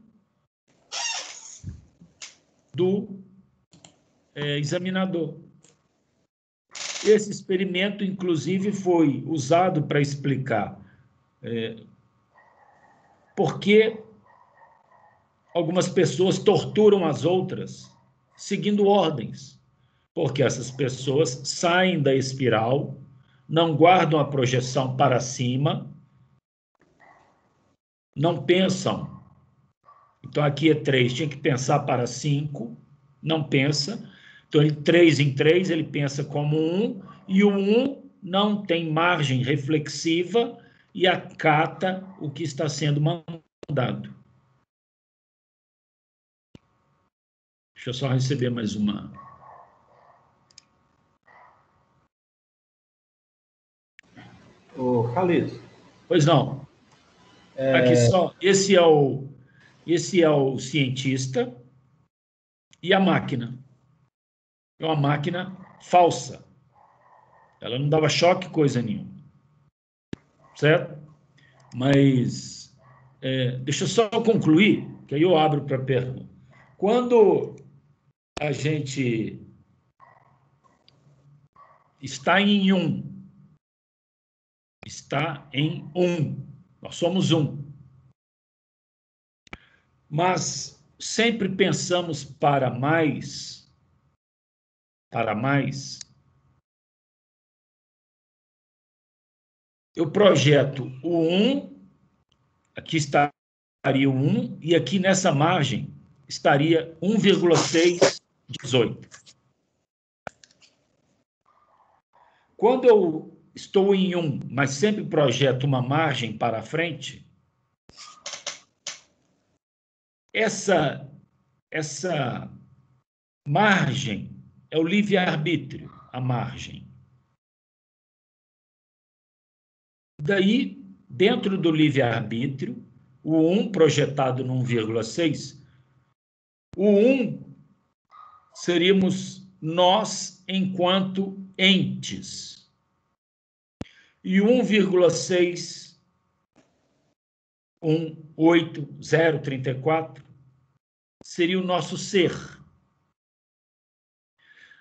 do examinador. Esse experimento, inclusive, foi usado para explicar por que algumas pessoas torturam as outras seguindo ordens. Porque essas pessoas saem da espiral, não guardam a projeção para cima, não pensam. Então, aqui é 3, tinha que pensar para 5, não pensa. Então, 3 em 3, ele pensa como 1, e o 1 não tem margem reflexiva e acata o que está sendo mandado. Deixa eu só receber mais uma. Ô, Calixto. Pois não. Aqui só, esse é o cientista e a máquina. É uma máquina falsa. Ela não dava choque, coisa nenhuma. Certo? Mas, deixa eu só concluir, que aí eu abro para pergunta. Quando a gente está em 1. Está em 1. Nós somos 1. Mas sempre pensamos para mais. Eu projeto o 1, aqui estaria o 1, e aqui nessa margem estaria 1,618. Quando eu estou em 1, mas sempre projeto uma margem para frente, essa margem é o livre-arbítrio, a margem. Daí, dentro do livre-arbítrio, o 1 projetado no 1,6, o 1 seríamos nós enquanto entes. E 1,6, 18034, seria o nosso ser.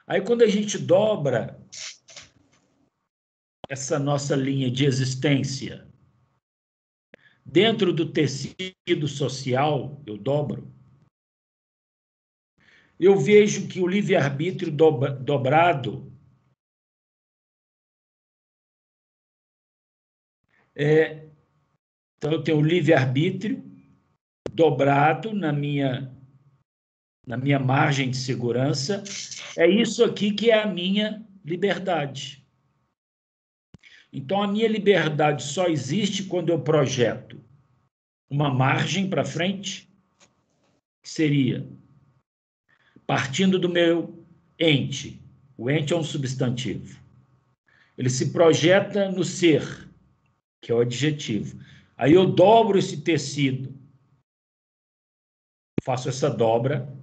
Aí, quando a gente dobra essa nossa linha de existência dentro do tecido social, eu dobro, eu vejo que o livre-arbítrio dobrado então eu tenho o livre-arbítrio dobrado na minha margem de segurança. É isso aqui que é a minha liberdade. Então, a minha liberdade só existe quando eu projeto uma margem para frente, que seria partindo do meu ente. O ente é um substantivo. Ele se projeta no ser, que é o adjetivo. Aí eu dobro esse tecido, faço essa dobra.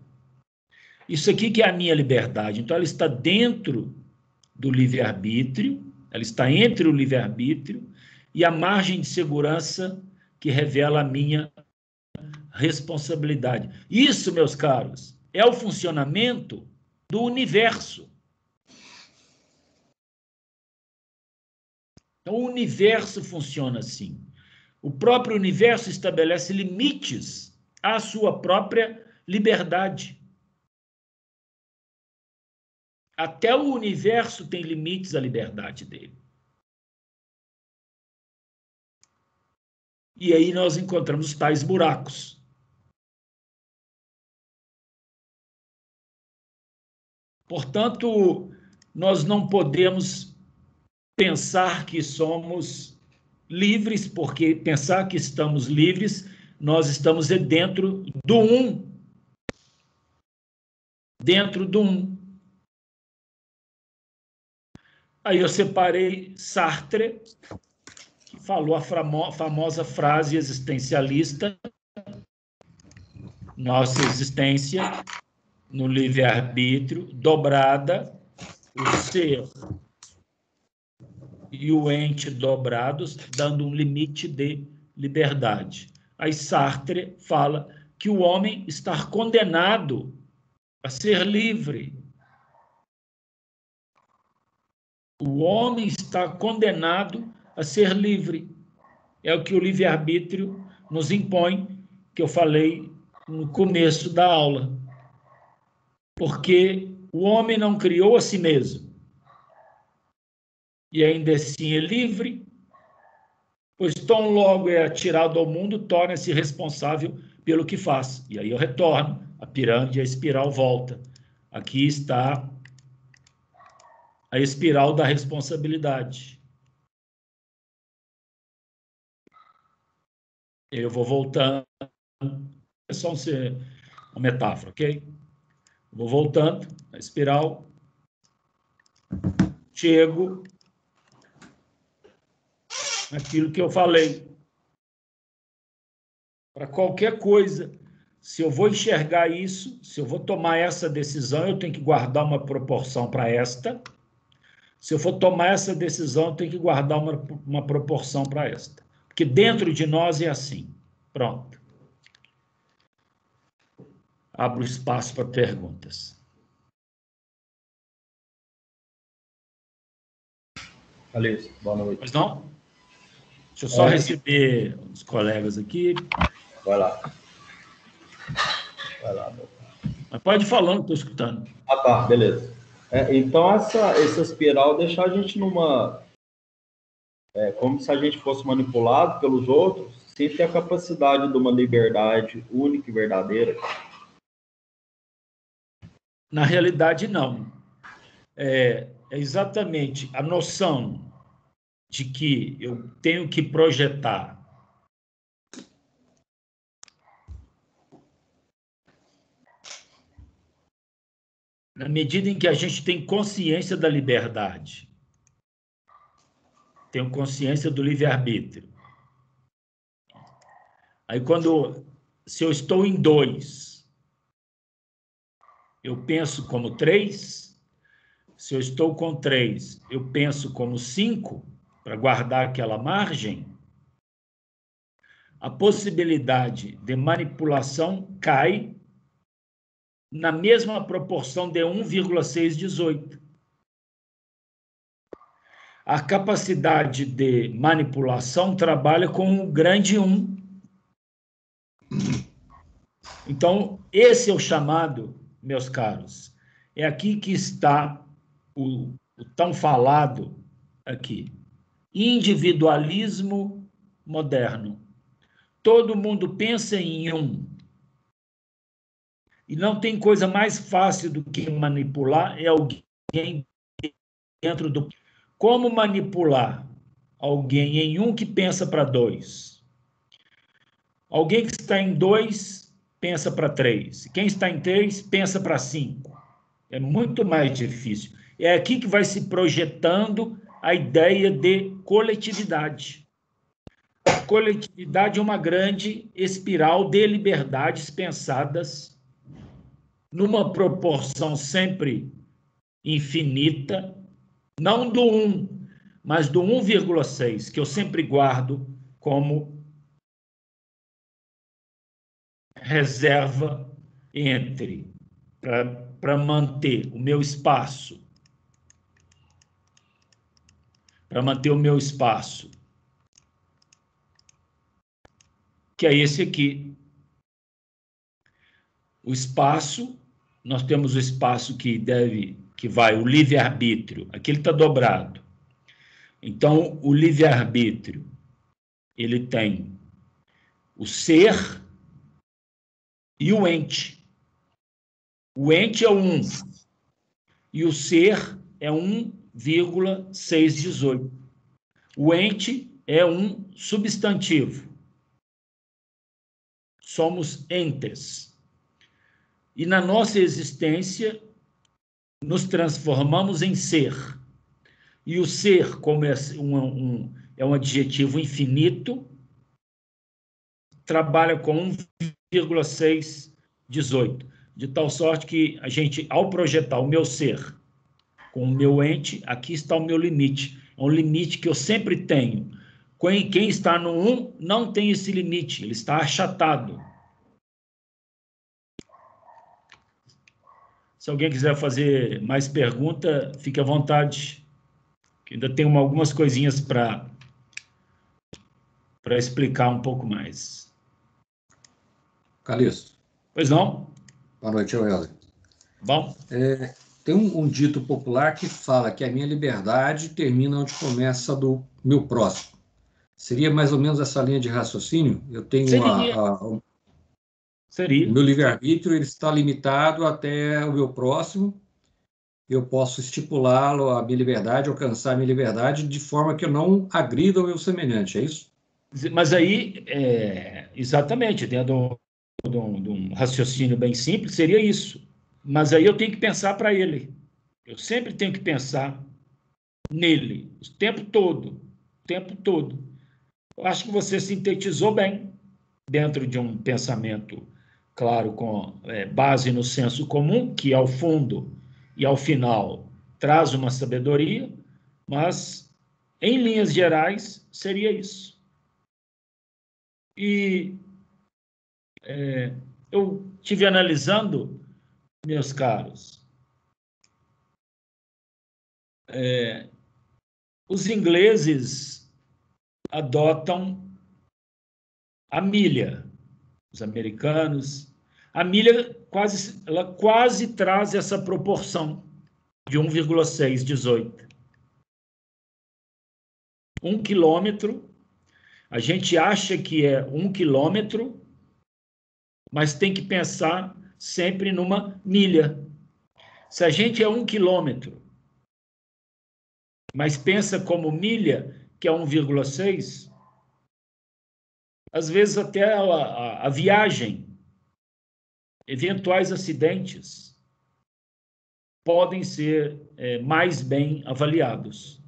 Isso aqui que é a minha liberdade. Então, ela está dentro do livre-arbítrio, ela está entre o livre-arbítrio e a margem de segurança que revela a minha responsabilidade. Isso, meus caros, é o funcionamento do universo. Então, o universo funciona assim. O próprio universo estabelece limites à sua própria liberdade. Até o universo tem limites à liberdade dele. E aí nós encontramos tais buracos. Portanto, nós não podemos pensar que somos livres, porque pensar que estamos livres, nós estamos dentro do 1. Dentro do 1. Aí eu separei Sartre, que falou a famosa frase existencialista: nossa existência no livre-arbítrio, dobrada, o ser e o ente dobrados, dando um limite de liberdade. Aí Sartre fala que o homem está condenado a ser livre. O homem está condenado a ser livre. É o que o livre-arbítrio nos impõe, que eu falei no começo da aula. Porque o homem não criou a si mesmo. E ainda assim é livre, pois tão logo é atirado ao mundo, torna-se responsável pelo que faz. E aí eu retorno, a pirâmide, a espiral volta. Aqui está a espiral da responsabilidade. Eu vou voltando, é só uma metáfora, ok? Vou voltando, a espiral, chego naquilo que eu falei. Para qualquer coisa, se eu vou enxergar isso, se eu vou tomar essa decisão, eu tenho que guardar uma proporção para esta. Se eu for tomar essa decisão, eu tenho que guardar uma proporção para esta. Porque dentro de nós é assim. Pronto. Abro espaço para perguntas. Calixto, boa noite. Pois não? Deixa eu só receber os colegas aqui. Vai lá. Vai lá, meu. Mas pode ir falando, estou escutando. Ah, tá, beleza. Então, essa espiral deixa a gente numa... como se a gente fosse manipulado pelos outros, sem ter a capacidade de uma liberdade única e verdadeira. Na realidade, não. É exatamente a noção de que eu tenho que projetar na medida em que a gente tem consciência da liberdade, tenho consciência do livre-arbítrio. Aí, se eu estou em 2, eu penso como 3. Se eu estou com 3, eu penso como 5, para guardar aquela margem. A possibilidade de manipulação cai na mesma proporção de 1,618. A capacidade de manipulação trabalha com o grande 1. Então, esse é o chamado, meus caros. É aqui que está o tão falado aqui. Individualismo moderno. Todo mundo pensa em 1. E não tem coisa mais fácil do que manipular alguém dentro do... Como manipular alguém em 1 que pensa para 2? Alguém que está em 2 pensa para 3. Quem está em 3 pensa para 5. É muito mais difícil. É aqui que vai se projetando a ideia de coletividade. A coletividade é uma grande espiral de liberdades pensadas numa proporção sempre infinita, não do 1, mas do 1,6, que eu sempre guardo como reserva para manter o meu espaço, que é esse aqui. O espaço, nós temos o espaço que vai o livre-arbítrio, aqui ele está dobrado. Então, o livre-arbítrio, ele tem o ser e o ente. O ente é o 1 e o ser é 1,618. O ente é um substantivo. Somos entes. E na nossa existência, nos transformamos em ser. E o ser, como é um adjetivo infinito, trabalha com 1,618. De tal sorte que a gente, ao projetar o meu ser com o meu ente, aqui está o meu limite. É um limite que eu sempre tenho. Quem está no 1 não tem esse limite, ele está achatado. Se alguém quiser fazer mais pergunta, fique à vontade. Ainda tenho algumas coisinhas para explicar um pouco mais. Calixto. Pois não? Boa noite, Helder. Bom? Tem um dito popular que fala que a minha liberdade termina onde começa a do meu próximo. Seria mais ou menos essa linha de raciocínio? Eu tenho Seria. O meu livre-arbítrio ele está limitado até o meu próximo. Eu posso estipulá-lo, a minha liberdade, alcançar a minha liberdade de forma que eu não agrida o meu semelhante, é isso? Mas aí, exatamente, dentro de um raciocínio bem simples, seria isso. Mas aí eu tenho que pensar para ele. Eu sempre tenho que pensar nele, o tempo todo. O tempo todo. Eu acho que você sintetizou bem dentro de um pensamento, claro, com base no senso comum, que ao fundo e ao final traz uma sabedoria, mas, em linhas gerais, seria isso. E eu estive analisando, meus caros, Os ingleses adotam a milha, os americanos. A milha ela quase traz essa proporção de 1,618. 1 quilômetro, a gente acha que é 1 quilômetro, mas tem que pensar sempre numa milha. Se a gente é 1 quilômetro, mas pensa como milha, que é 1,6, às vezes até a viagem, eventuais acidentes, podem ser mais bem avaliados.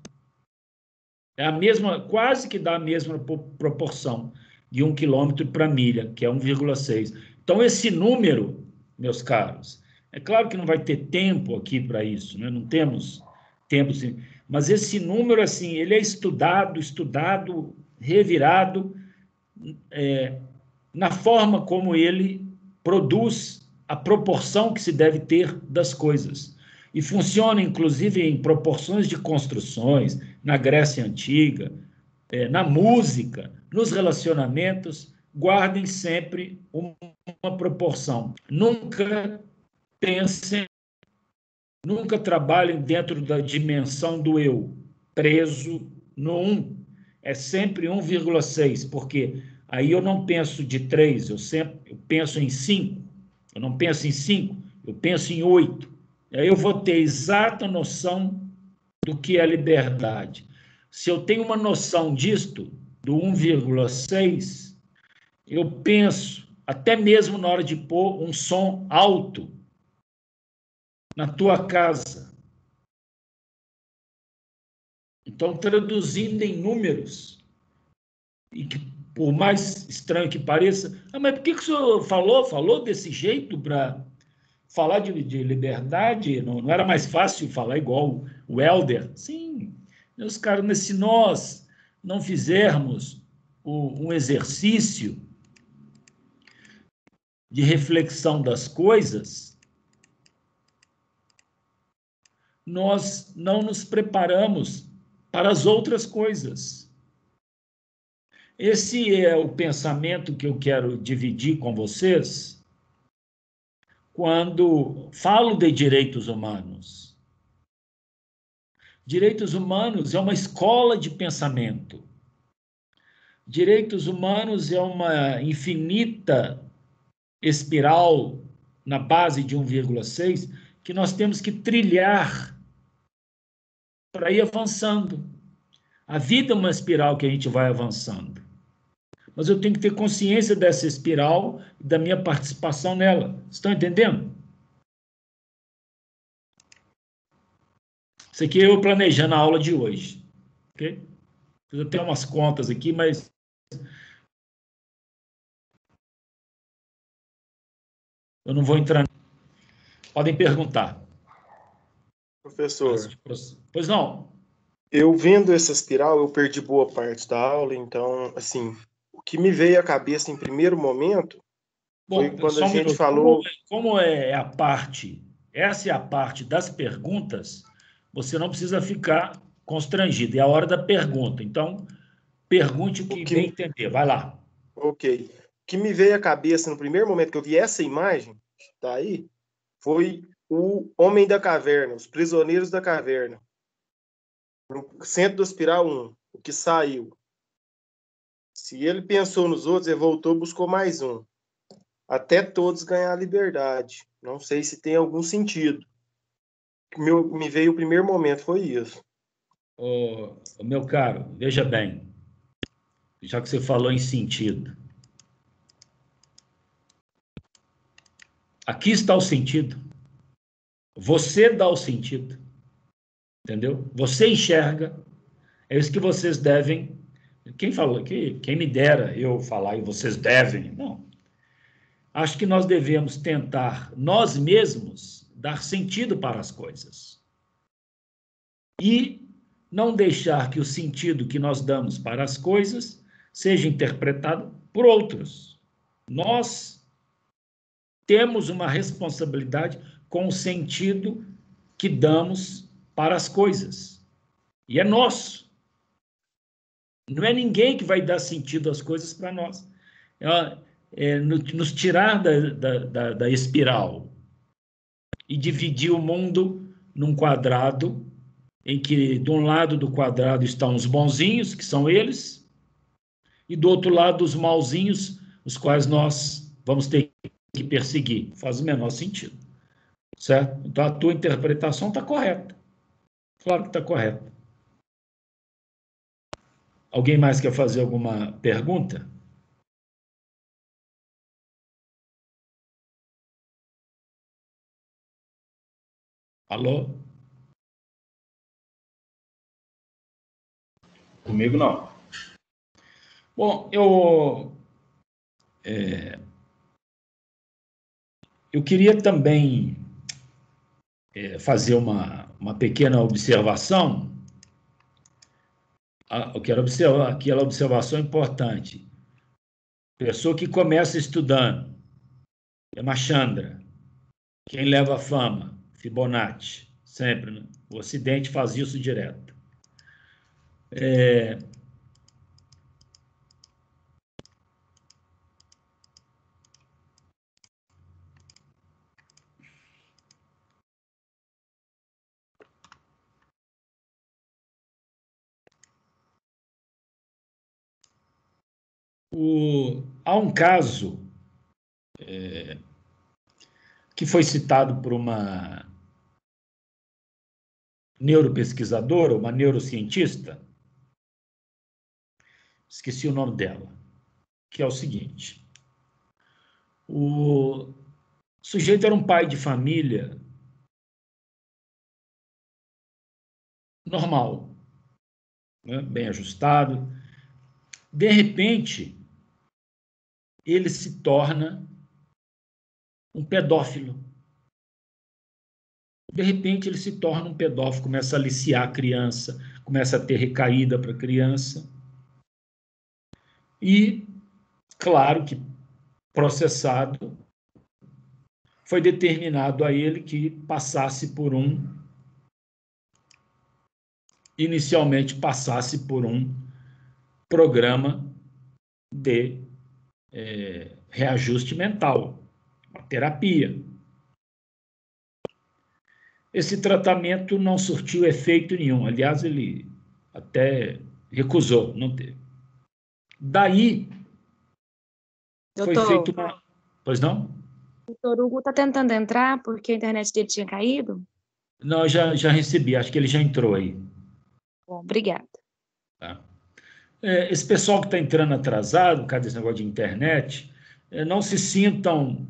É a mesma, quase que dá a mesma proporção de 1 quilômetro para milha, que é 1,6. Então, esse número, meus caros, é claro que não vai ter tempo aqui para isso, né? Não temos tempo, assim, mas esse número, assim, ele é estudado, revirado, na forma como ele produz a proporção que se deve ter das coisas. E funciona, inclusive, em proporções de construções, na Grécia Antiga, na música, nos relacionamentos. Guardem sempre uma proporção. Nunca pensem, nunca trabalhem dentro da dimensão do eu, preso no 1. É sempre 1,6, porque aí eu não penso de 3, eu penso em 5. Eu não penso em 5, eu penso em 8. Aí eu vou ter exata noção do que é liberdade. Se eu tenho uma noção disto, do 1,6, eu penso, até mesmo na hora de pôr um som alto na tua casa. Então, traduzindo em números, e que, por mais estranho que pareça, mas por que o senhor falou desse jeito para falar de liberdade? Não era mais fácil falar igual o Helder? Sim, meus caros, se nós não fizermos um exercício de reflexão das coisas, nós não nos preparamos para as outras coisas. Esse é o pensamento que eu quero dividir com vocês quando falo de direitos humanos. Direitos humanos é uma escola de pensamento. Direitos humanos é uma infinita espiral na base de 1,6 que nós temos que trilhar para ir avançando. A vida é uma espiral que a gente vai avançando. Mas eu tenho que ter consciência dessa espiral e da minha participação nela. Estão entendendo? Isso aqui é eu planejando a aula de hoje. Ok? Fiz até umas contas aqui, mas eu não vou entrar. Podem perguntar. Professor, Pois não. eu vendo essa espiral, eu perdi boa parte da aula, então, assim, o que me veio à cabeça em primeiro momento foi quando a gente falou... Como é a parte, essa é a parte das perguntas, você não precisa ficar constrangido, é a hora da pergunta. Então, pergunte o que bem entender, vai lá. Ok. O que me veio à cabeça no primeiro momento que eu vi essa imagem, que está aí, foi o Homem da Caverna, os Prisioneiros da Caverna. No centro da espiral 1, o que saiu. Se ele pensou nos outros, ele voltou e buscou mais um. Até todos ganhar a liberdade. Não sei se tem algum sentido. Me veio o primeiro momento, foi isso. Meu caro, veja bem, já que você falou em sentido. Aqui está o sentido. Você dá o sentido. Entendeu? Você enxerga. É isso que vocês devem. Quem falou? Quem me dera eu falar e vocês devem. Não. Acho que nós devemos tentar, nós mesmos, dar sentido para as coisas. E não deixar que o sentido que nós damos para as coisas seja interpretado por outros. Nós temos uma responsabilidade com o sentido que damos para as coisas. E é nosso. Não é ninguém que vai dar sentido às coisas para nós. Nos tirar da espiral e dividir o mundo num quadrado, em que de um lado do quadrado estão os bonzinhos, que são eles, e do outro lado os malzinhos, os quais nós vamos ter que perseguir. Faz o menor sentido. Certo? Então a tua interpretação está correta. Claro que está correta. Alguém mais quer fazer alguma pergunta? Alô? Comigo não. Bom, eu queria também fazer uma pequena observação. Eu quero observar aquela observação importante. Pessoa que começa estudando, é Machandra. Quem leva a fama? Fibonacci, sempre. Né? O Ocidente faz isso direto. Há um caso que foi citado por uma neuropesquisadora, uma neurocientista, esqueci o nome dela, que é o seguinte: o sujeito era um pai de família normal, né, bem ajustado. De repente, ele se torna um pedófilo. De repente, ele se torna um pedófilo, começa a aliciar a criança, começa a ter recaída para a criança. E, claro que, processado, foi determinado a ele que inicialmente passasse por um programa de reajuste mental, uma terapia. Esse tratamento não surtiu efeito nenhum. Aliás, ele até recusou, não teve. Daí, foi feito uma... Pois não? O doutor Hugo está tentando entrar porque a internet dele tinha caído? Não, já recebi, acho que ele já entrou aí. Bom, obrigada. Tá. Esse pessoal que está entrando atrasado, por causa desse negócio de internet, não se sintam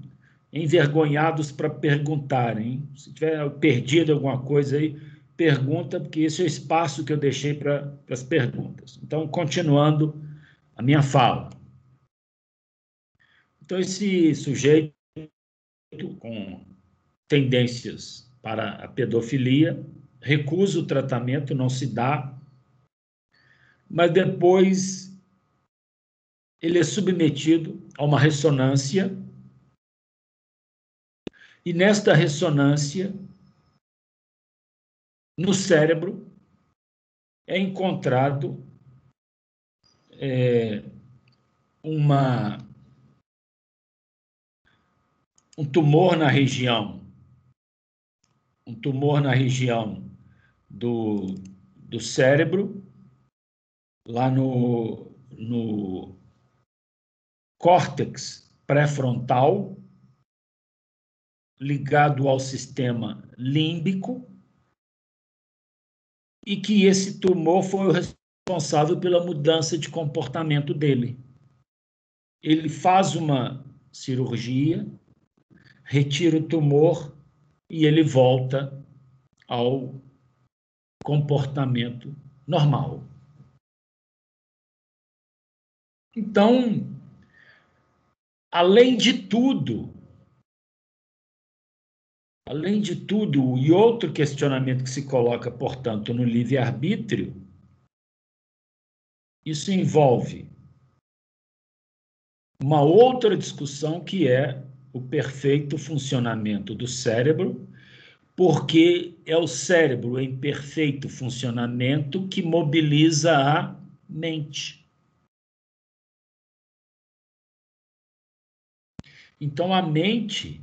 envergonhados para perguntarem. Se tiver perdido alguma coisa aí, pergunta, porque esse é o espaço que eu deixei para as perguntas. Então, continuando a minha fala. Então, esse sujeito com tendências para a pedofilia recusa o tratamento, não se dá, mas depois ele é submetido a uma ressonância e nesta ressonância, no cérebro, é encontrado um tumor na região do cérebro, lá no córtex pré-frontal, ligado ao sistema límbico, e que esse tumor foi o responsável pela mudança de comportamento dele. Ele faz uma cirurgia, retira o tumor e ele volta ao comportamento normal. Então, além de tudo, e outro questionamento que se coloca, portanto, no livre-arbítrio, isso envolve uma outra discussão que é o perfeito funcionamento do cérebro, porque é o cérebro em perfeito funcionamento que mobiliza a mente. Então, a mente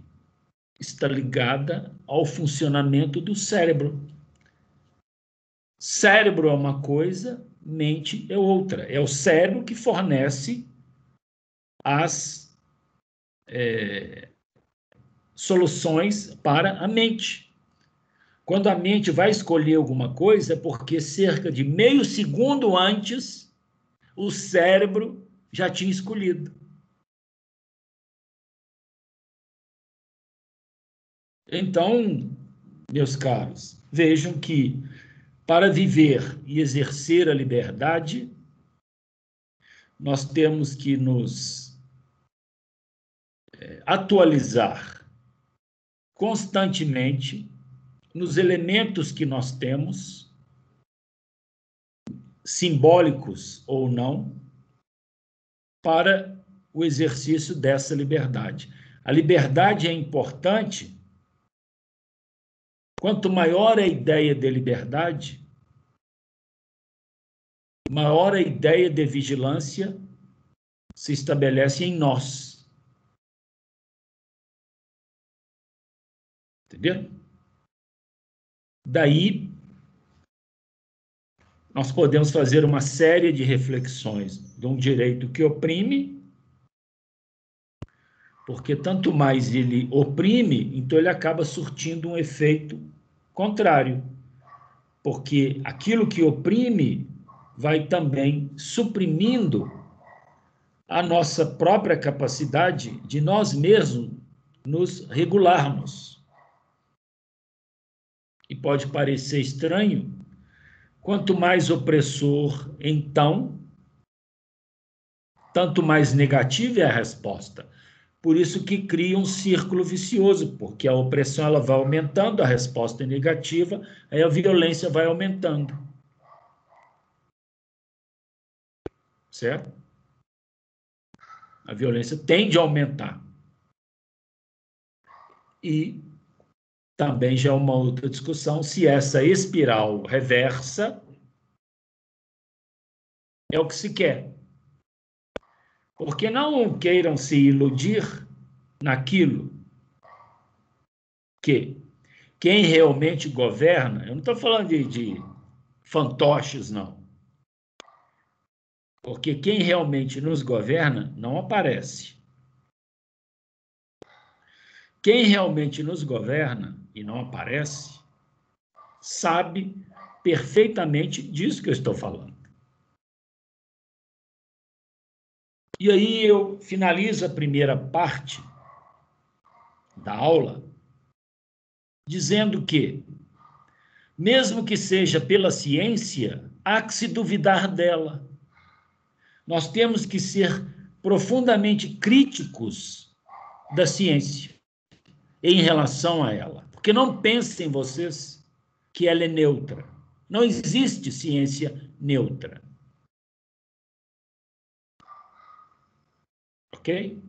está ligada ao funcionamento do cérebro. Cérebro é uma coisa, mente é outra. É o cérebro que fornece as soluções para a mente. Quando a mente vai escolher alguma coisa, é porque cerca de meio segundo antes, o cérebro já tinha escolhido. Então, meus caros, vejam que para viver e exercer a liberdade, nós temos que nos atualizar constantemente nos elementos que nós temos, simbólicos ou não, para o exercício dessa liberdade. A liberdade é importante. Quanto maior a ideia de liberdade, maior a ideia de vigilância se estabelece em nós. Entendeu? Daí, nós podemos fazer uma série de reflexões de um direito que oprime, porque tanto mais ele oprime, então ele acaba surtindo um efeito contrário, porque aquilo que oprime vai também suprimindo a nossa própria capacidade de nós mesmos nos regularmos. E pode parecer estranho, quanto mais opressor, então, tanto mais negativa é a resposta. Por isso que cria um círculo vicioso, porque a opressão ela vai aumentando, a resposta é negativa, aí a violência vai aumentando. Certo? A violência tende a aumentar. E também já é uma outra discussão se essa espiral reversa é o que se quer. Porque não queiram se iludir naquilo que quem realmente governa, eu não estou falando de fantoches, não. Porque quem realmente nos governa não aparece. Quem realmente nos governa e não aparece, sabe perfeitamente disso que eu estou falando. E aí eu finalizo a primeira parte da aula dizendo que, mesmo que seja pela ciência, há que se duvidar dela. Nós temos que ser profundamente críticos da ciência em relação a ela. Porque não pensem vocês que ela é neutra. Não existe ciência neutra. Ok?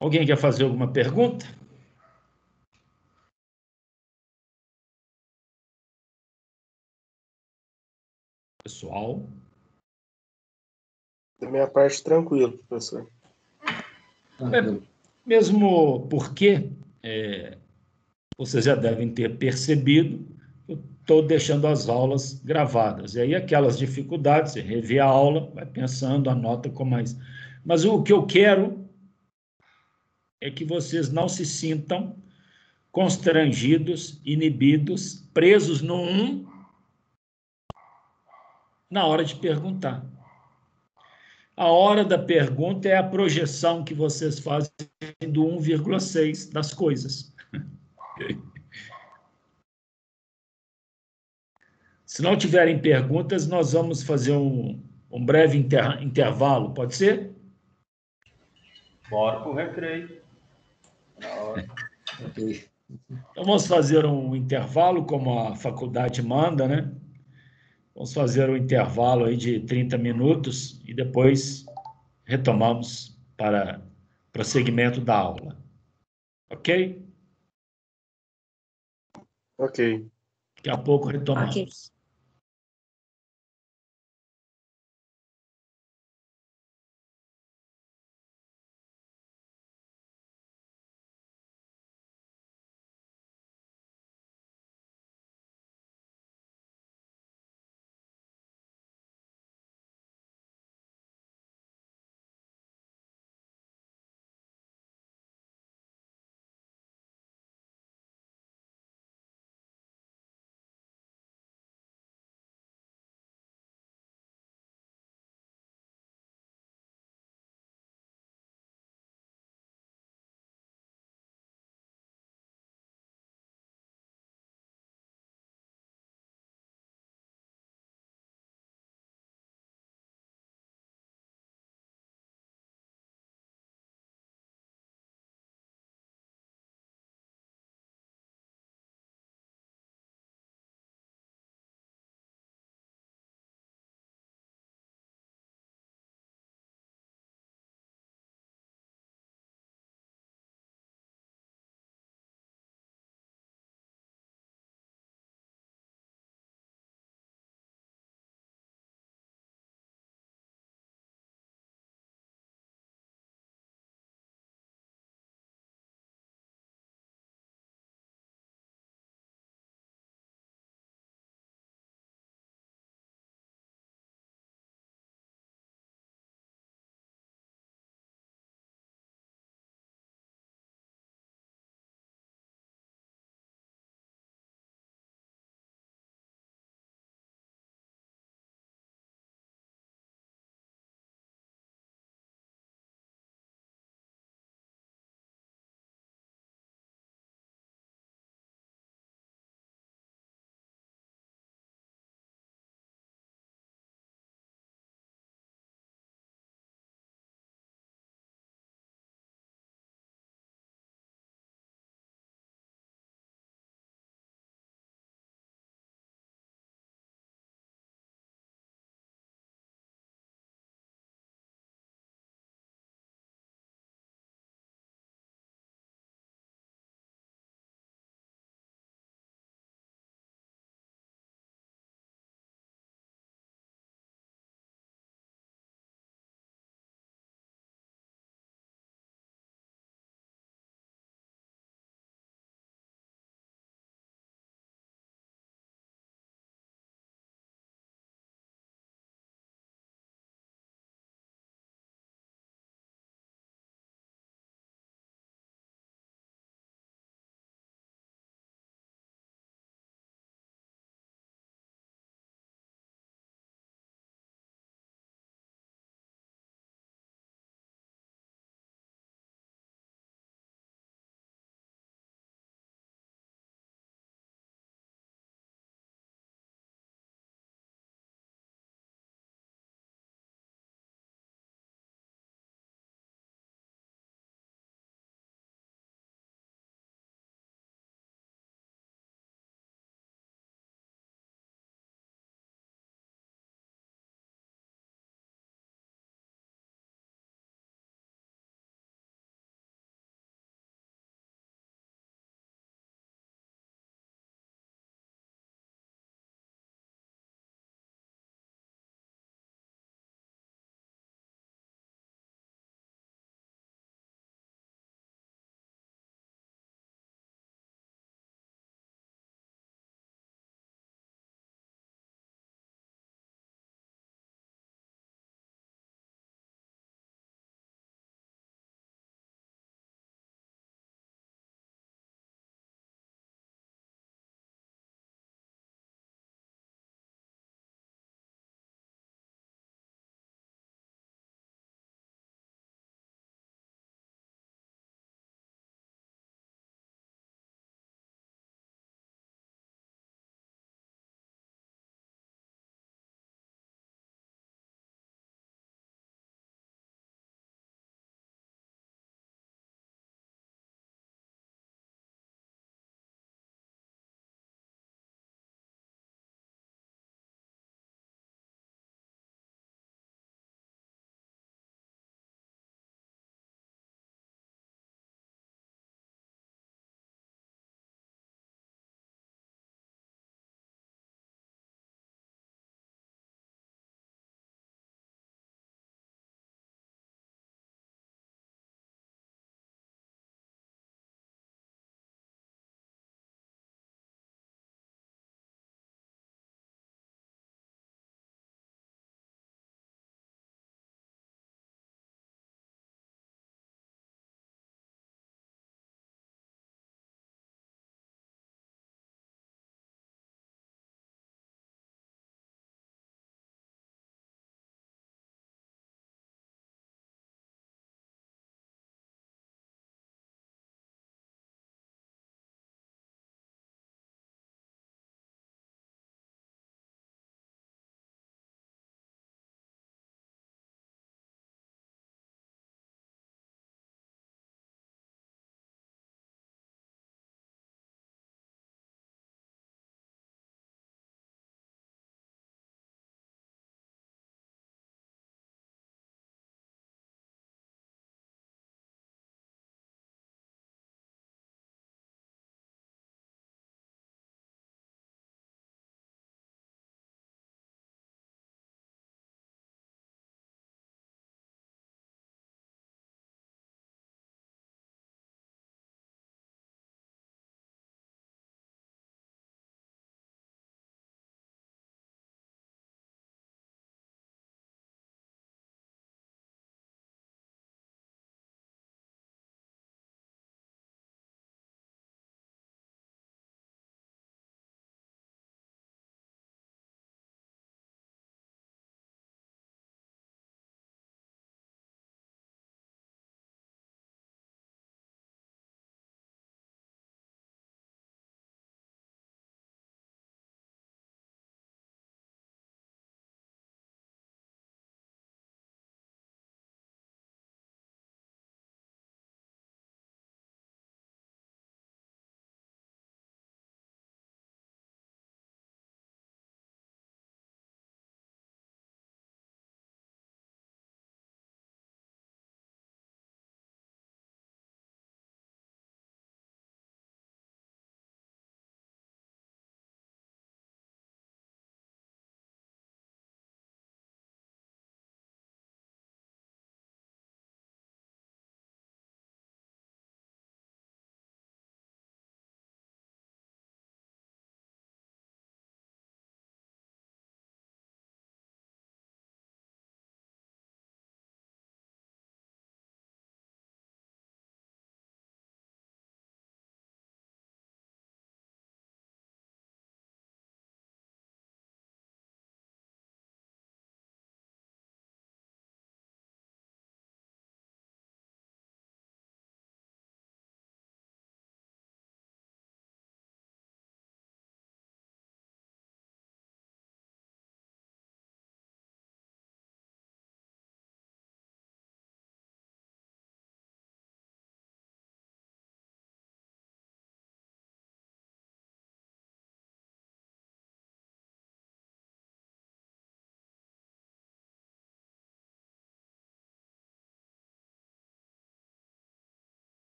Alguém quer fazer alguma pergunta? Pessoal? Da minha parte, tranquilo, professor. Mesmo porque vocês já devem ter percebido, eu estou deixando as aulas gravadas. E aí aquelas dificuldades, você revê a aula, vai pensando, anota com mais. Mas o que eu quero é que vocês não se sintam constrangidos, inibidos, presos no na hora de perguntar. A hora da pergunta é a projeção que vocês fazem do 1,6 das coisas. Se não tiverem perguntas, nós vamos fazer um breve intervalo, pode ser? Bora pro recreio. Ok. Então, vamos fazer um intervalo, como a faculdade manda, né? Vamos fazer um intervalo aí de 30 minutos e depois retomamos para prosseguimento da aula. Ok? Ok. Daqui a pouco retomamos. Ok.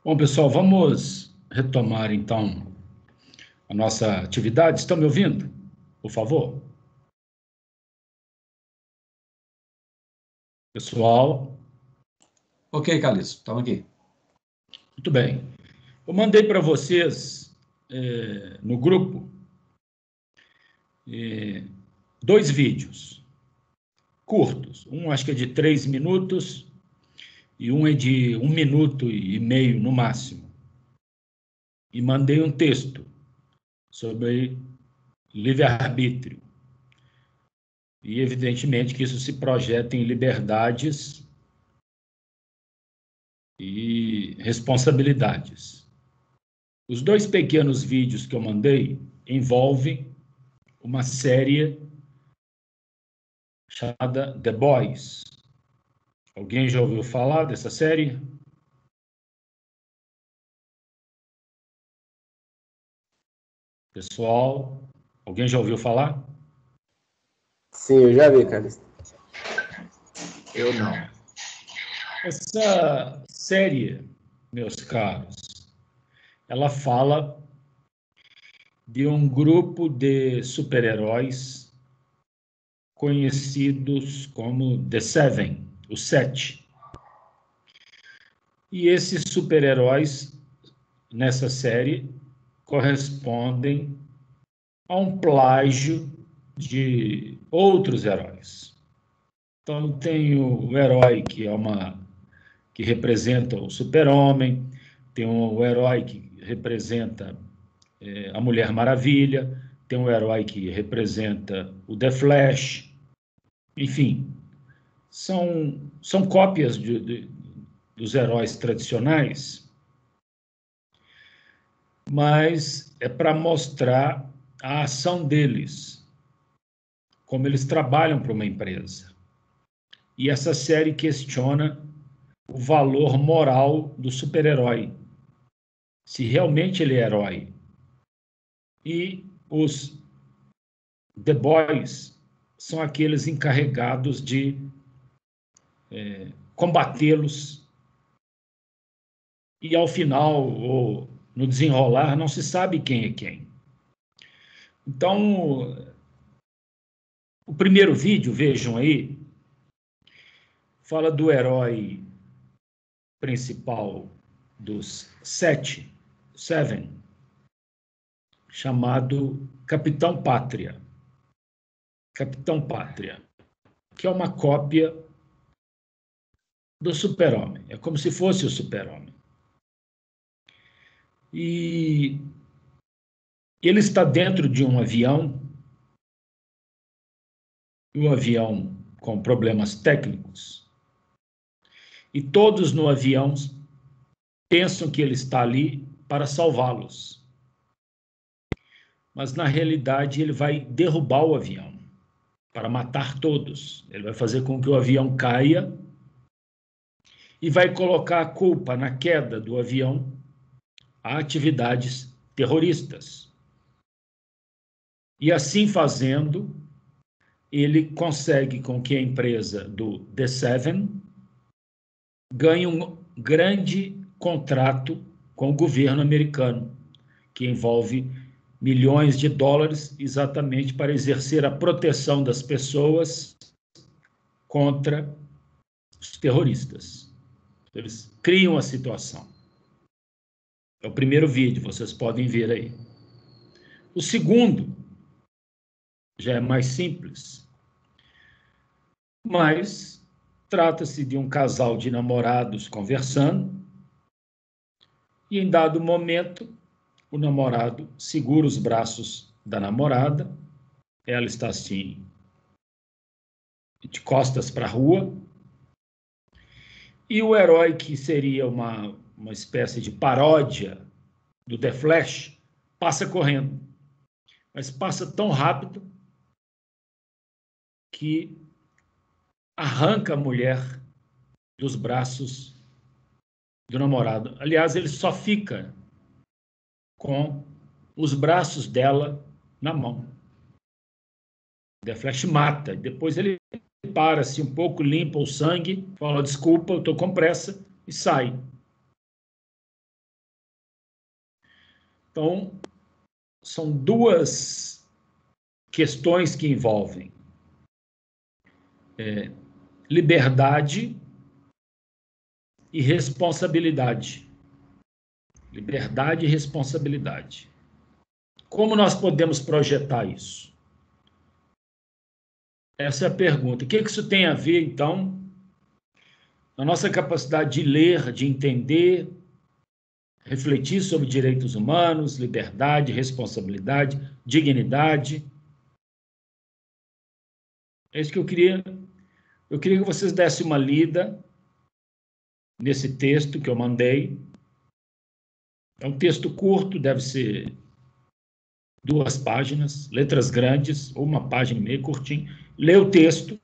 Bom, pessoal, vamos retomar, então, a nossa atividade. Estão me ouvindo? Por favor. Pessoal. Ok, Calixto, estamos aqui. Muito bem. Eu mandei para vocês, no grupo, 2 vídeos curtos. Um acho que é de 3 minutos e um é de 1 minuto e meio no máximo. E mandei um texto sobre livre-arbítrio. E, evidentemente, que isso se projeta em liberdades e responsabilidades. Os 2 pequenos vídeos que eu mandei envolvem uma série chamada The Boys. Alguém já ouviu falar dessa série? Pessoal, alguém já ouviu falar? Sim, eu já vi, Calixto. Eu não. Essa série, meus caros, ela fala de um grupo de super-heróis conhecidos como The Seven, os 7. E esses super-heróis, nessa série, correspondem a um plágio de outros heróis. Então, tem o herói que representa o super-homem, tem o herói que representa a Mulher Maravilha, tem um herói que representa o The Flash, enfim, são cópias dos heróis tradicionais, mas é para mostrar a ação deles, como eles trabalham para uma empresa. E essa série questiona o valor moral do super-herói, se realmente ele é herói. E os The Boys são aqueles encarregados de combatê-los. E ao final, ou no desenrolar, não se sabe quem é quem. Então, o primeiro vídeo, vejam aí, fala do herói principal dos Seven, chamado Capitão Pátria. Capitão Pátria, que é uma cópia do Super-Homem. É como se fosse o Super-Homem. E ele está dentro de um avião, um avião com problemas técnicos, e todos no avião pensam que ele está ali para salvá-los. Mas, na realidade, ele vai derrubar o avião para matar todos. Ele vai fazer com que o avião caia e vai colocar a culpa na queda do avião a atividades terroristas. E, assim fazendo, ele consegue com que a empresa do The Seven ganhe um grande contrato com o governo americano, que envolve milhões de dólares, exatamente para exercer a proteção das pessoas contra os terroristas. Eles criam a situação. É o primeiro vídeo, vocês podem ver aí. O segundo já é mais simples, mas trata-se de um casal de namorados conversando, e em dado momento o namorado segura os braços da namorada, ela está assim, de costas para a rua, e o herói, que seria uma espécie de paródia do The Flash, passa correndo, mas passa tão rápido que arranca a mulher dos braços do namorado. Aliás, ele só fica com os braços dela na mão. O The Flash mata. Depois ele para-se um pouco, limpa o sangue, fala: desculpa, eu estou com pressa, e sai. Então, são duas questões que envolvem liberdade e responsabilidade. Liberdade e responsabilidade. Como nós podemos projetar isso? Essa é a pergunta. O que isso tem a ver, então, na nossa capacidade de ler, de entender, refletir sobre direitos humanos, liberdade, responsabilidade, dignidade? É isso que eu queria. Eu queria que vocês dessem uma lida nesse texto que eu mandei. É um texto curto, deve ser 2 páginas, letras grandes, ou 1 página e meia, curtinho. Lê o texto,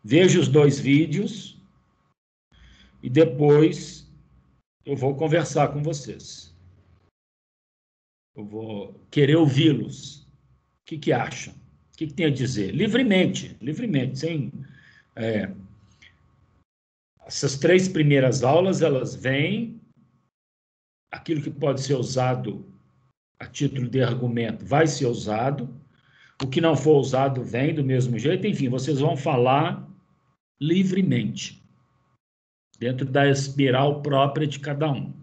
veja os 2 vídeos e depois eu vou conversar com vocês. Eu vou querer ouvi-los. O que acham? O que tem a dizer? Livremente, sem... essas 3 primeiras aulas, elas vêm, aquilo que pode ser usado a título de argumento vai ser usado, o que não for usado vem do mesmo jeito, enfim, vocês vão falar livremente, dentro da espiral própria de cada um.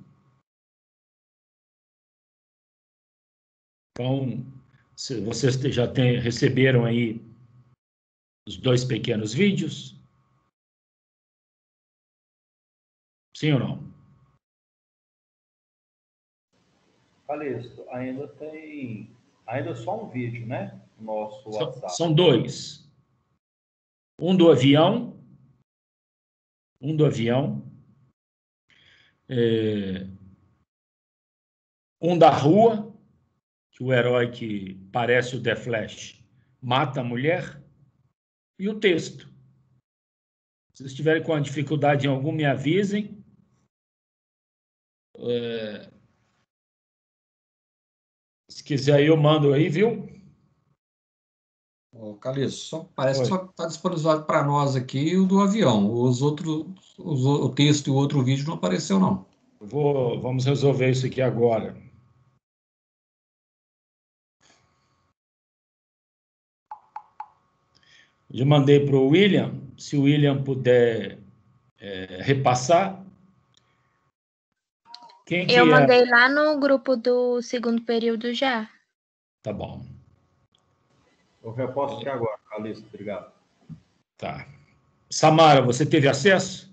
Então, se vocês já receberam aí os 2 pequenos vídeos? Sim ou não? Calixto, ainda só um vídeo, né? No nosso WhatsApp. São 2. Um do avião, um da rua, que o herói que parece o The Flash mata a mulher, e o texto. Se vocês estiverem com dificuldade em algum, me avisem. Se quiser, eu mando aí, viu? Calixto, parece que só está disponibilizado para nós aqui o do avião. O texto e o outro vídeo não apareceu, não. Vamos resolver isso aqui agora. Já mandei para o William, se o William puder repassar. Eu mandei lá no grupo do 2º período já. Tá bom. Eu reposto aqui agora, Calixto, obrigado. Tá. Samara, você teve acesso?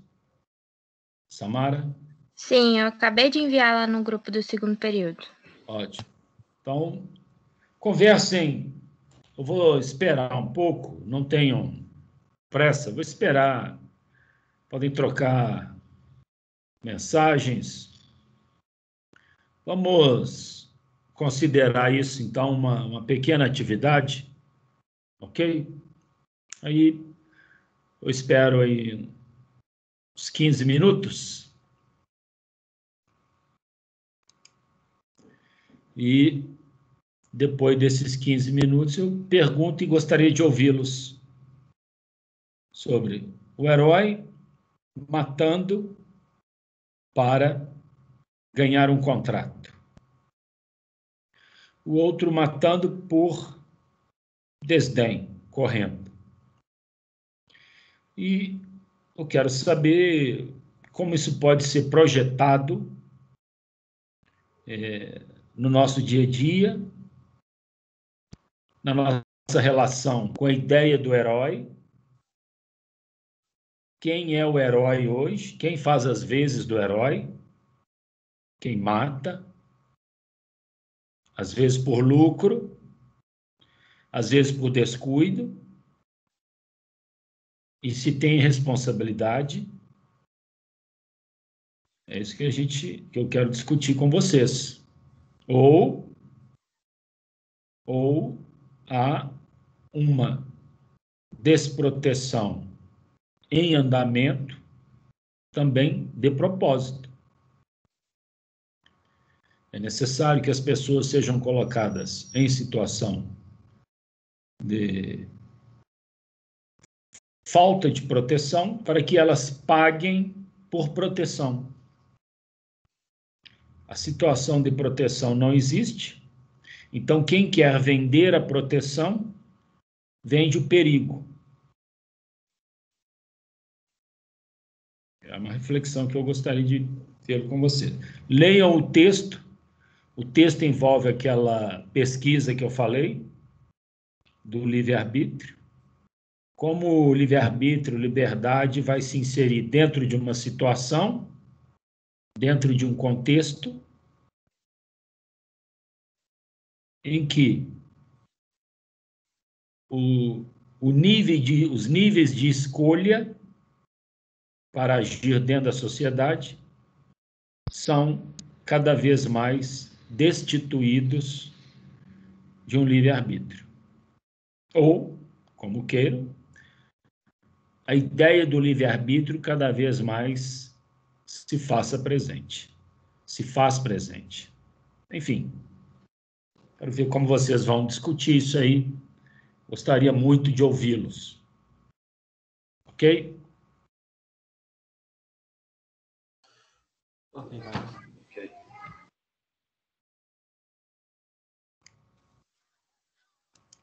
Samara? Sim, eu acabei de enviar lá no grupo do 2º período. Ótimo. Então, conversem. Eu vou esperar um pouco, não tenham pressa, vou esperar. Podem trocar mensagens. Vamos considerar isso, então, uma pequena atividade, ok? Aí, eu espero aí uns 15 minutos. E depois desses 15 minutos, eu pergunto e gostaria de ouvi-los sobre o herói matando para ganhar um contrato. O outro matando por desdém, correndo. E eu quero saber como isso pode ser projetado no nosso dia a dia, na nossa relação com a ideia do herói. Quem é o herói hoje? Quem faz as vezes do herói? Quem mata? Às vezes por lucro, às vezes por descuido. E se tem responsabilidade, é isso que eu quero discutir com vocês. Ou há uma desproteção em andamento também de propósito. É necessário que as pessoas sejam colocadas em situação de falta de proteção para que elas paguem por proteção. A situação de proteção não existe. Então, quem quer vender a proteção, vende o perigo. É uma reflexão que eu gostaria de ter com você. Leiam o texto. O texto envolve aquela pesquisa que eu falei, do livre-arbítrio. Como o livre-arbítrio, liberdade, vai se inserir dentro de uma situação, dentro de um contexto, em que os níveis de escolha para agir dentro da sociedade são cada vez mais destituídos de um livre-arbítrio. Ou, como queiram, a ideia do livre-arbítrio cada vez mais se faça presente, se faz presente. Enfim, quero ver como vocês vão discutir isso aí. Gostaria muito de ouvi-los. Ok? Ok, vai.